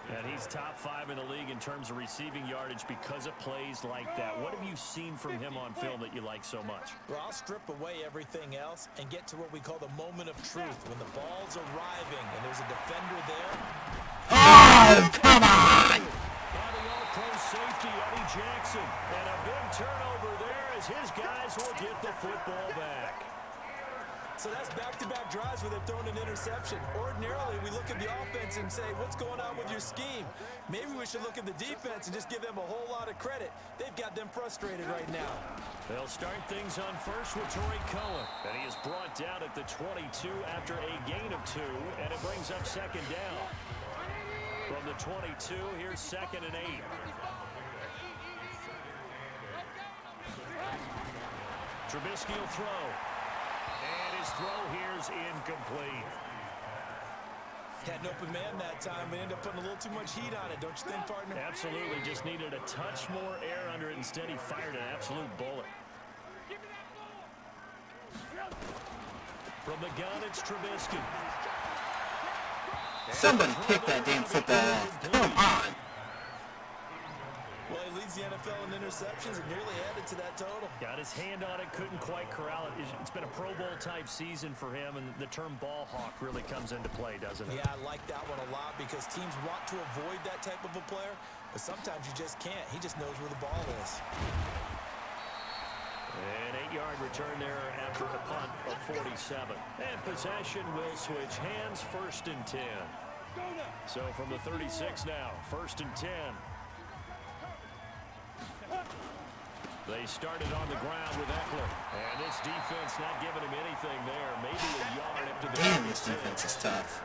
And he's top 5 in the league in terms of receiving yardage because of plays like that. What have you seen from him on film that you like so much? Well, I'll strip away everything else and get to what we call the moment of truth. When the ball's arriving and there's a defender there. Oh, come on! Now the all-pro safety, Eddie Jackson. And a big turnover there as his guys will get the football back. So that's back-to-back drives where they've thrown an interception. Ordinarily, we look at the offense and say, what's going on with your scheme? Maybe we should look at the defense and just give them a whole lot of credit. They've got them frustrated right now. They'll start things on first with Torrey Cullen. And he is brought down at the 22 after a gain of 2, and it brings up second down. From the 22, here's 2nd and 8. Trubisky will throw. And his throw here's incomplete. Had an open man that time, but ended up putting a little too much heat on it, don't you think, partner? Absolutely. Just needed a touch more air under it. Instead, he fired an absolute bullet. From the gun, it's Trubisky. Somebody pick that damn football off. Come on. Well, he leads the NFL in interceptions and nearly added to that total. Got his hand on it, couldn't quite corral it. It's been a Pro Bowl-type season for him, and the term ball hawk really comes into play, doesn't it? Yeah, I like that one a lot because teams want to avoid that type of a player, but sometimes you just can't. He just knows where the ball is. An 8-yard return there after a punt of 47. And possession will switch hands, 1st and 10. So from the 36 now, 1st and 10. They started on the ground with Eckler. And this defense not giving him anything there. Maybe a yard up to the Damn, this defense is tough.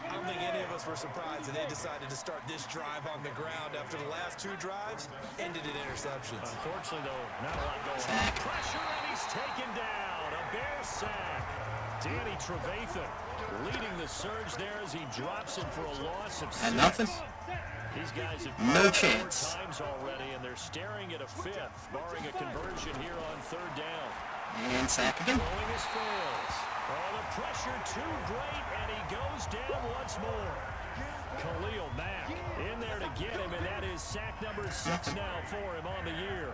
I don't think any of us were surprised that they decided to start this drive on the ground after the last 2 drives ended in interceptions. Unfortunately, though, not a lot going on. Pressure, and he's taken down. A Bear sack. Danny Trevathan leading the surge there as he drops him for a loss of 6. And nothing? These guys have No played 4 chance. times already, and they're staring at a 5th, barring a conversion here on 3rd down. And sack again. Throwing his fails. Oh, the pressure too great, and he goes down once more. Khalil Mack in there to get him, and that is sack number 6 now for him on the year.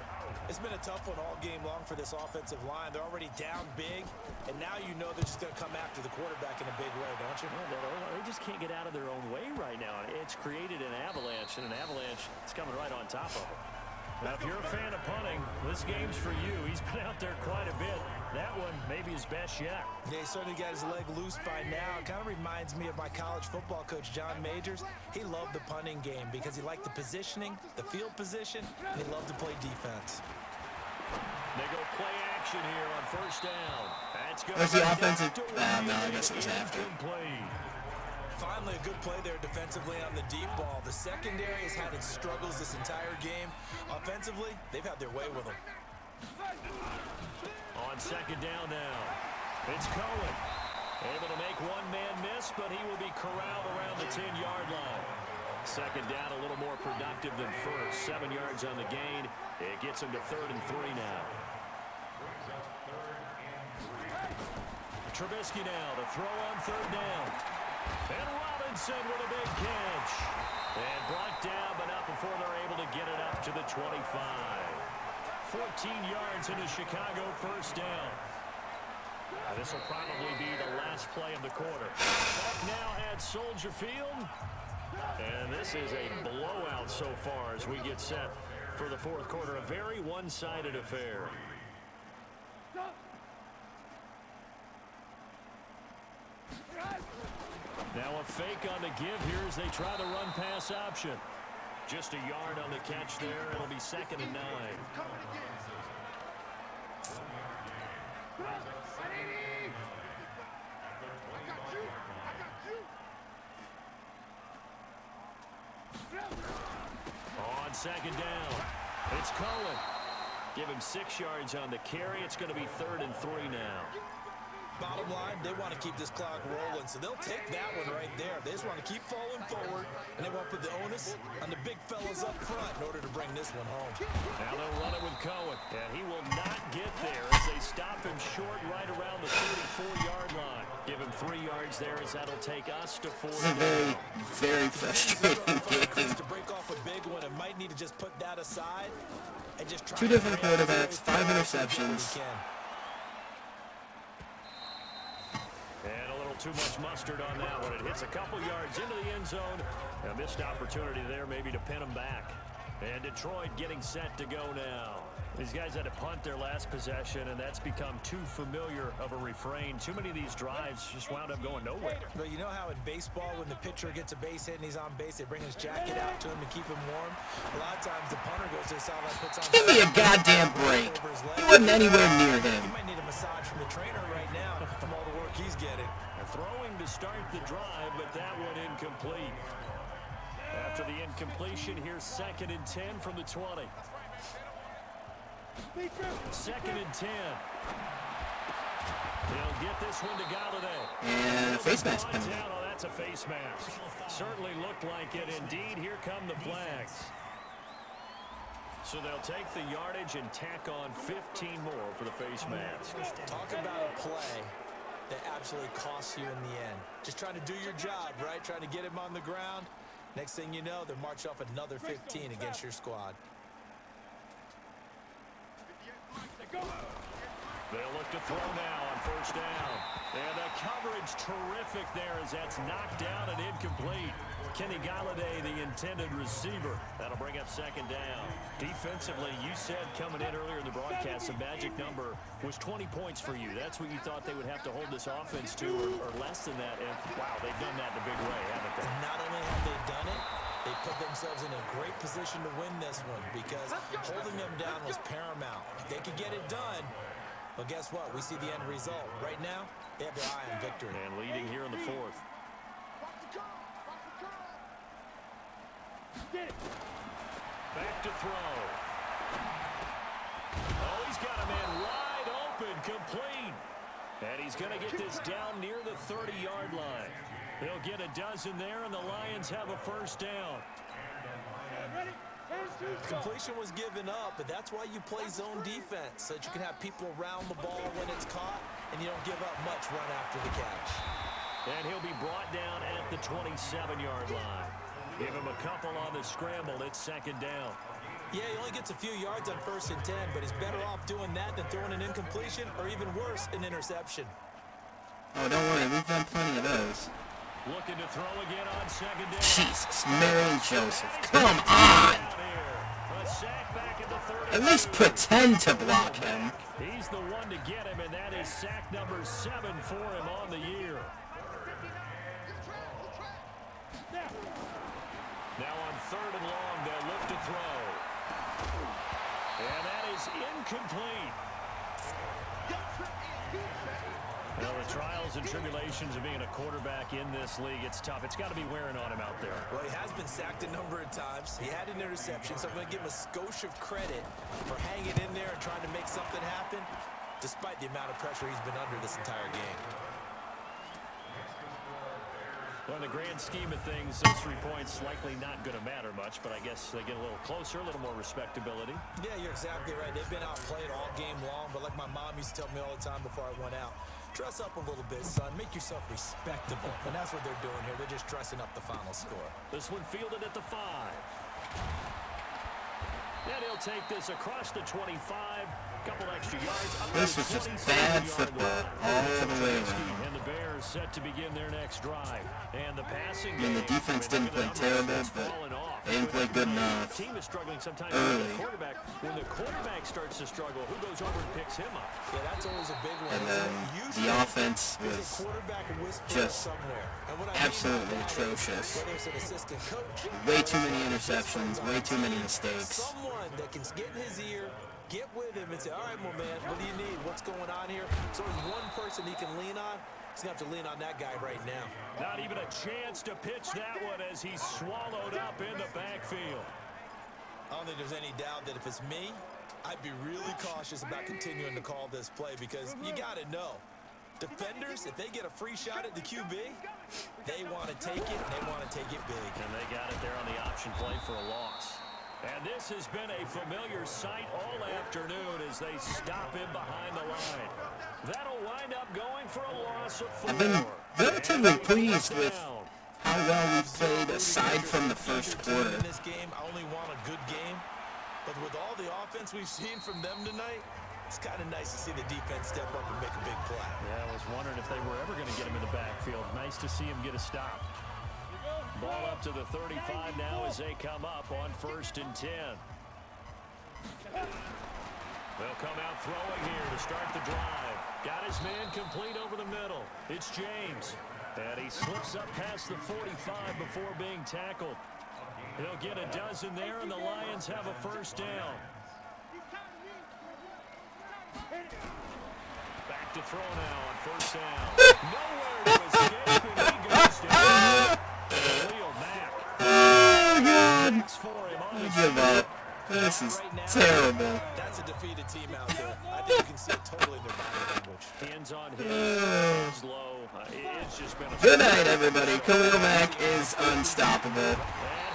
It's been a tough one all game long for this offensive line. They're already down big, and now you know they're just going to come after the quarterback in a big way, don't you? Well, they just can't get out of their own way right now. It's created an avalanche, and an avalanche is coming right on top of them. Now, if you're a fan of punting, this game's for you. He's been out there quite a bit. That one may be his best yet. Yeah, he certainly got his leg loose by now. It kind of reminds me of my college football coach, John Majors. He loved the punting game because he liked the positioning, the field position, and he loved to play defense. They go play action here on 1st down. That's good. Was the offensive? No, I guess it was after. Finally, a good play there defensively on the deep ball. The secondary has had its struggles this entire game. Offensively, they've had their way with them. On 2nd down now, it's Cohen. Able to make one man miss, but he will be corralled around the 10-yard line. 2nd down, a little more productive than 1st. 7 yards on the gain. It gets him to 3rd and 3 now. Trubisky now to throw on 3rd down. And Robinson with a big catch. And brought down, but not before they're able to get it up to the 25. 14 yards into Chicago 1st down. This will probably be the last play of the quarter. Back now at Soldier Field. And this is a blowout so far as we get set for the 4th quarter. A very one-sided affair. Now a fake on the give here as they try the run-pass option. Just a yard on the catch there. It'll be 2nd and 9. On 2nd down, it's Cullen. Give him 6 yards on the carry. It's going to be 3rd and 3 now. Bottom line, they want to keep this clock rolling, so they'll take that one right there. They just want to keep falling forward, and they want to put the onus on the big fellas up front in order to bring this one home. Now they'll run it with Cohen, and he will not get there as they stop him short right around the 34-yard line. Give him 3 yards there as that'll take us to 4. This is a very, very frustrating game. To break off a big one, and might need to just put that aside and just try 2 different quarterbacks, 5 interceptions. And a little too much mustard on that one. It hits a couple yards into the end zone. A missed opportunity there maybe to pin him back. And Detroit getting set to go now. These guys had to punt their last possession, and that's become too familiar of a refrain. Too many of these drives just wound up going nowhere. But you know how in baseball, when the pitcher gets a base hit and he's on base, they bring his jacket out to him to keep him warm? A lot of times the punter goes to the sideline, puts on... Give me a goddamn break. He wasn't anywhere near him. He might need a massage from the trainer right now from all the work he's getting. Throwing to start the drive, but that one incomplete. After the incompletion, here's 2nd and 10 from the 20. 2nd and 10. They'll get this one to Galladay. And a face mask penalty. Oh, that's a face mask. Certainly looked like it. Indeed, here come the flags. So they'll take the yardage and tack on 15 more for the face mask. Talk about a play that absolutely costs you in the end. Just trying to do your job, right? Trying to get him on the ground. Next thing you know, they'll march off another 15 against your squad. They'll look to throw now on 1st down. And the coverage terrific there as that's knocked down and incomplete. Kenny Galladay, the intended receiver. That'll bring up 2nd down. Defensively, you said coming in earlier in the broadcast, the magic number was 20 points for you. That's what you thought they would have to hold this offense to, or less than that. And, wow, they've done that in a big way, haven't they? Not only have they done it, they put themselves in a great position to win this one because holding them down was paramount. If they could get it done, well, guess what? We see the end result. Right now, they have their eye on victory. And leading here in the 4th. Back to throw. Oh, he's got a man wide open, complete. And he's going to get this down near the 30-yard line. They'll get a dozen there, and the Lions have a 1st down. Completion was given up, but that's why you play zone defense, so that you can have people around the ball when it's caught, and you don't give up much run after the catch. And he'll be brought down at the 27-yard line. Give him a couple on the scramble. It's 2nd down. Yeah, he only gets a few yards on 1st and 10, but he's better off doing that than throwing an incompletion, or even worse, an interception. Oh, don't worry. We've done plenty of those. Looking to throw again on 2nd down. Jesus, Mary and Joseph. Come on! At least pretend to block him. He's the one to get him, and that is sack number 7 for him on the year. Now on 3rd and long, they'll look to throw. And that is incomplete. Well, the trials and tribulations of being a quarterback in this league, it's tough. It's got to be wearing on him out there. Well, he has been sacked a number of times. He had an interception, so I'm going to give him a skosh of credit for hanging in there and trying to make something happen, despite the amount of pressure he's been under this entire game. Well, in the grand scheme of things, those 3 points likely not going to matter much, but I guess they get a little closer, a little more respectability. Yeah, you're exactly right. They've been outplayed all game long, but like my mom used to tell me all the time before I went out, dress up a little bit, son. Make yourself respectable. And that's what they're doing here. They're just dressing up the final score. This one fielded at the 5. And he'll take this across the 25. Couple extra yards. This was just bad football all the way around. And the Bears set to begin their next drive. And the passing I mean, the defense didn't play terrible, but they didn't play good enough team is struggling sometimes early. with the quarterback. When the quarterback starts to struggle, who goes over and picks him up? Yeah, that's always a big one. And then the offense was just absolutely atrocious. Whether it's an assistant coach, Way too many interceptions, way too many mistakes. someone that can get in his ear, get with him and say, all right, my man, what do you need? What's going on here? So there's one person he can lean on. He's going to have to lean on that guy right now. Not even a chance to pitch that one as he's swallowed up in the backfield. I don't think there's any doubt that if it's me, I'd be really cautious about continuing to call this play because you got to know Defenders, if they get a free shot at the QB, they want to take it, and they want to take it big. And they got it there on the option play for a loss. And this has been a familiar sight all afternoon as they stop him behind the line. That'll wind up going for a loss of 4. I've been relatively pleased with how well we've played aside from the first quarter. In this game, I only want a good game. But with all the offense we've seen from them tonight, it's kind of nice to see the defense step up and make a big play. Yeah, I was wondering if they were ever going to get him in the backfield. Nice to see him get a stop. Ball up to the 35 now as they come up on 1st and 10. They'll come out throwing here to start the drive. Got his man complete over the middle. It's James. And he slips up past the 45 before being tackled. He'll get a dozen there, and the Lions have a 1st down. Back to throw now on 1st down. Nowhere to escape, and he goes down. Khalil Mack. Oh, God. Thanks for him on the Give up. This is terrible. That's a defeated team out there. I think you can see it totally in their body language. Hands on his, hands low. It's just been a Good night, everybody. Khalil Mack is unstoppable. And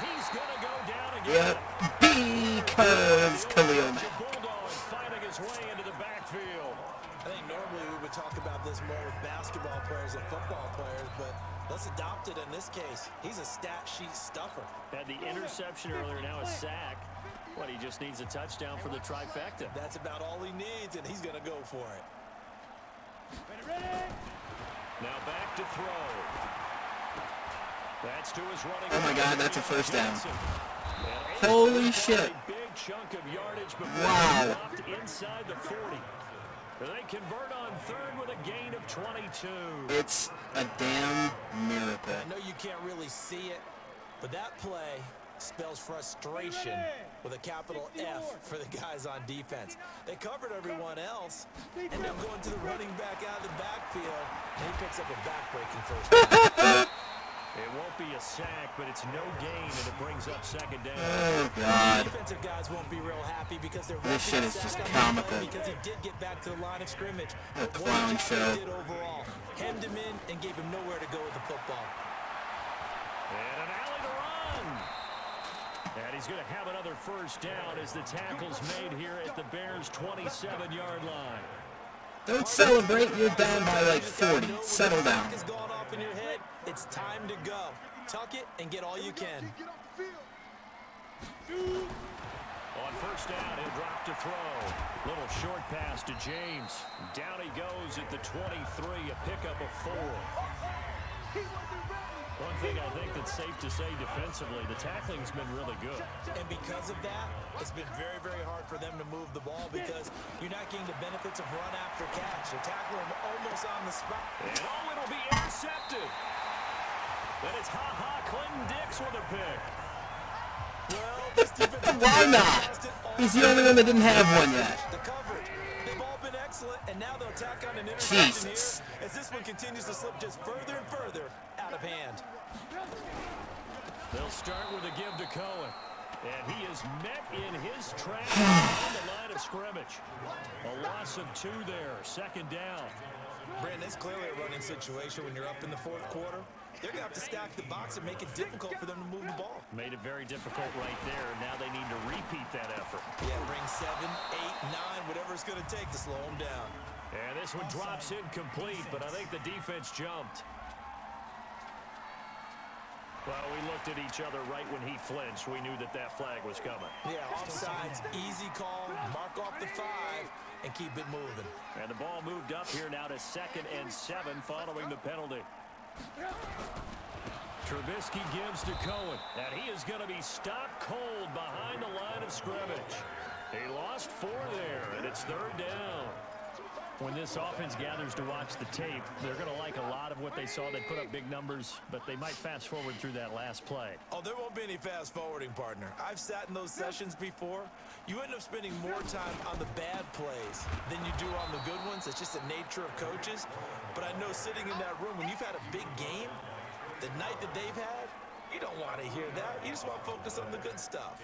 he's going to go down again. Yep, because Khalil Mack. Bulldog fighting his way into the backfield. I think normally we would talk about this more with basketball players and football players, but let's adopt it in this case. He's a stat sheet stuffer. Had the interception earlier, now a sack. What, he just needs a touchdown for the trifecta. That's about all he needs, and he's going to go for it. Now back to throw. That's to his running. Oh my God, that's a 1st down. Johnson. Holy shit. A big chunk of yardage before Wow. he dropped inside the 40. They convert on 3rd with a gain of 22. It's a damn miracle. I know you can't really see it, but that play spells frustration with a capital F for the guys on defense. They covered everyone else, end up going to the running back out of the backfield, and he picks up a back-breaking 1st down. It won't be a sack, but it's no gain, and it brings up 2nd down. Oh, God. Defensive guys won't be real happy because they're This shit is just comical. because he did get back to the line of scrimmage. A But clown what show. he did overall, hemmed him in and gave him nowhere to go with the football. And an alley to run. And he's going to have another 1st down as the tackle's made here at the Bears' 27-yard line. Don't celebrate, you're down by like 40. Settle down. Has gone off in your head. It's time to go. Tuck it and get all you can. On 1st down, he'll drop to throw. Little short pass to James. Down he goes at the 23, a pickup of 4. One thing I think that's safe to say defensively, the tackling's been really good. And because of that, it's been very, very hard for them to move the ball because you're not getting the benefits of run after catch. They're tackling him almost on the spot. And oh, it'll be intercepted. Then it's Clinton Dix with a pick. Well, this defense Why not? He's the only one that didn't have one yet. The coverage. They've all been excellent, and now they'll tack on an interception Jesus. here as this one continues to slip just further and further out of hand. They'll start with a give to Cohen. And he is met in his tracks on the line of scrimmage. A loss of 2 there, 2nd down. Brandon, it's clearly a running situation when you're up in the 4th quarter. They're going to have to stack the box and make it difficult for them to move the ball. Made it very difficult right there. Now they need to repeat that effort. Yeah, bring 7, 8, 9, whatever it's going to take to slow them down. And this one drops incomplete, but I think the defense jumped. Well, we looked at each other right when he flinched. We knew that that flag was coming. Yeah, offsides, easy call, mark off the 5, and keep it moving. And the ball moved up here now to 2nd and 7 following the penalty. Trubisky gives to Cohen, and he is going to be stopped cold behind the line of scrimmage. He lost 4 there, and it's 3rd down. When this offense gathers to watch the tape, they're going to like a lot of what they saw. They put up big numbers, but they might fast forward through that last play. Oh, there won't be any fast forwarding, partner. I've sat in those sessions before. You end up spending more time on the bad plays than you do on the good ones. It's just the nature of coaches. But I know sitting in that room, when you've had a big game, the night that they've had, you don't want to hear that. You just want to focus on the good stuff.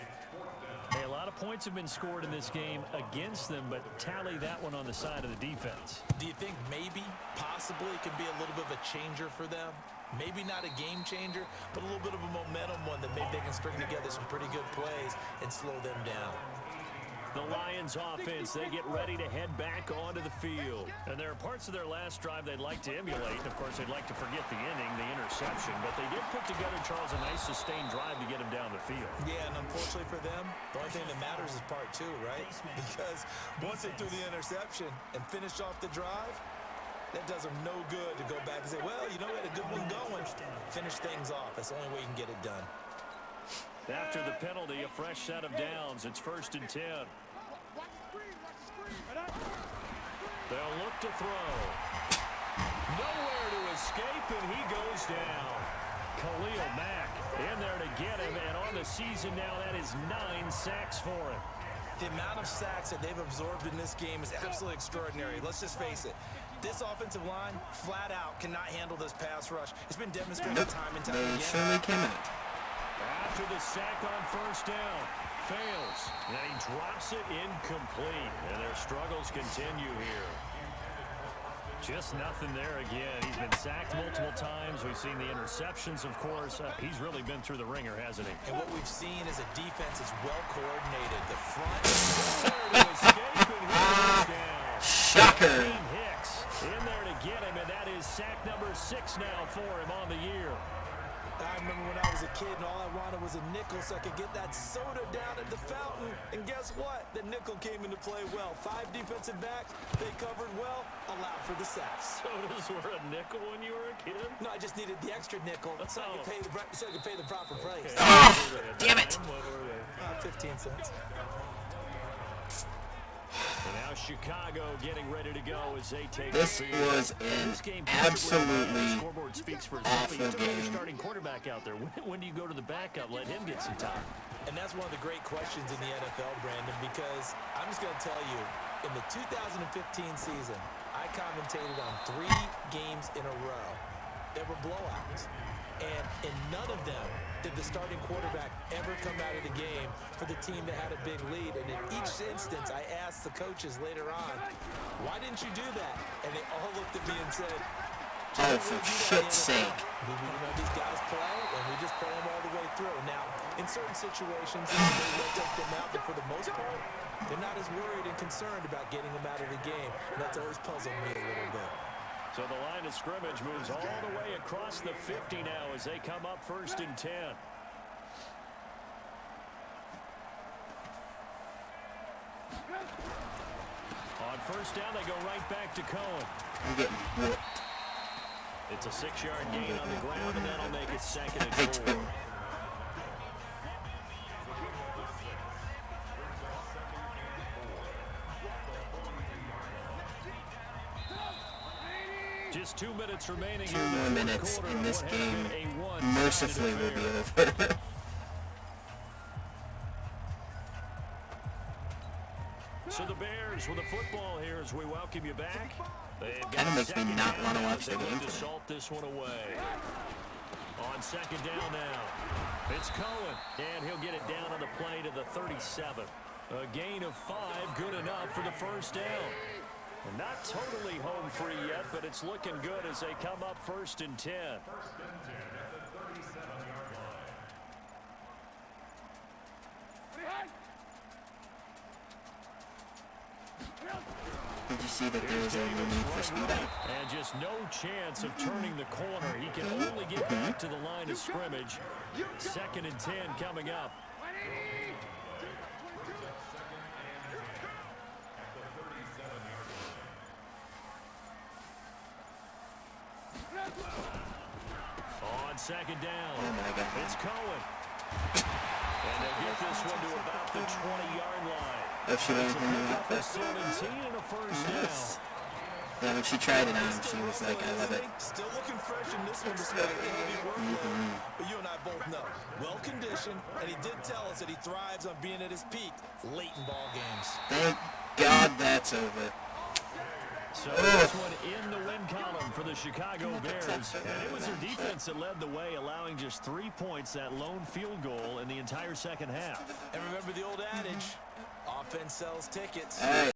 Hey, a lot of points have been scored in this game against them, but tally that one on the side of the defense. Do you think maybe, possibly, it could be a little bit of a changer for them? Maybe not a game changer, but a little bit of a momentum one that maybe they can string together some pretty good plays and slow them down. The Lions offense, they get ready to head back onto the field. And there are parts of their last drive they'd like to emulate. Of course, they'd like to forget the inning, the interception. But they did put together, Charles, a nice sustained drive to get them down the field. Yeah, and unfortunately for them, the only thing that matters is part two, right? Because once they threw the interception and finished off the drive, that does them no good to go back and say, well, you know, we had a good one going. Finish things off. That's the only way you can get it done. After the penalty, a fresh set of downs. It's 1st and 10. They'll look to throw. Nowhere to escape, and he goes down. Khalil Mack in there to get him, and on the season now, that is 9 sacks for him. The amount of sacks that they've absorbed in this game is absolutely extraordinary. Let's just face it. This offensive line, flat out, cannot handle this pass rush. It's been demonstrated time and time again. They surely cannot. After the sack on 1st down, fails. And he drops it incomplete. And their struggles continue here. Just nothing there again. He's been sacked multiple times. We've seen the interceptions, of course. He's really been through the ringer, hasn't he? And what we've seen is a defense is well coordinated. The front. There to escape, and he goes down. Shocker. Hicks in there to get him, and that is sack number 6 now for him on the year. I remember when I was a kid and all I wanted was a nickel so I could get that soda down at the fountain. And guess what? The nickel came into play well. 5 defensive backs, they covered well, allowed for the sacks. Sodas were a nickel when you were a kid? No, I just needed the extra nickel so I could pay the proper price. Oh, damn it. 15 cents. And now Chicago getting ready to go as they take This the field. was an absolutely Scoreboard speaks for itself. awful You still got your game. starting quarterback out there. When do you go to the backup? Let him get some time. And that's one of the great questions in the NFL, Brandon, because I'm just going to tell you, in the 2015 season, I commentated on 3 games in a row. There were blowouts. And in none of them did the starting quarterback ever come out of the game for the team that had a big lead. And in each instance, I asked the coaches later on, why didn't you do that? And they all looked at me and said, Oh, for shit's sake. you know, these guys play, and we just play them all the way through. Now, in certain situations, they will take them out, but for the most part, they're not as worried and concerned about getting them out of the game. And that's always puzzled me a little bit. So the line of scrimmage moves all the way across the 50 now as they come up 1st and 10. On 1st down, they go right back to Cohen. I'm getting whooped. It's a 6-yard gain on the ground, and that'll make it 2nd and 4. Just 2 minutes remaining. 2 more minutes in this game mercifully will be over. So the Bears with the football here as we welcome you back. Kind of makes me not want to watch the game to salt this one away. On 2nd down now, it's Cohen, and he'll get it down on the play to the 37. A gain of 5, good enough for the 1st down. And not totally home free yet, but it's looking good as they come up 1st and 10. Did you see that there was a need for speed up? And just no chance of turning the corner. He can only get back to the line of scrimmage. 2nd and 10 coming up. On 2nd down, Oh my God. it's Cohen. And they get this one to about the 20-yard line. Oh, she went in the For 17 and a 1st down. Yeah, when she tried it on, she was like, I love it. Still looking fresh in this one despite the heavy workload. But you and I both know, well-conditioned, and he did tell us that he thrives on being at his peak late in ball games. Thank God that's over. So this one in the win column for the Chicago Bears. And it was their defense that led the way, allowing just 3 points, that lone field goal in the entire second half. And remember the old adage, Defense sells tickets. All right.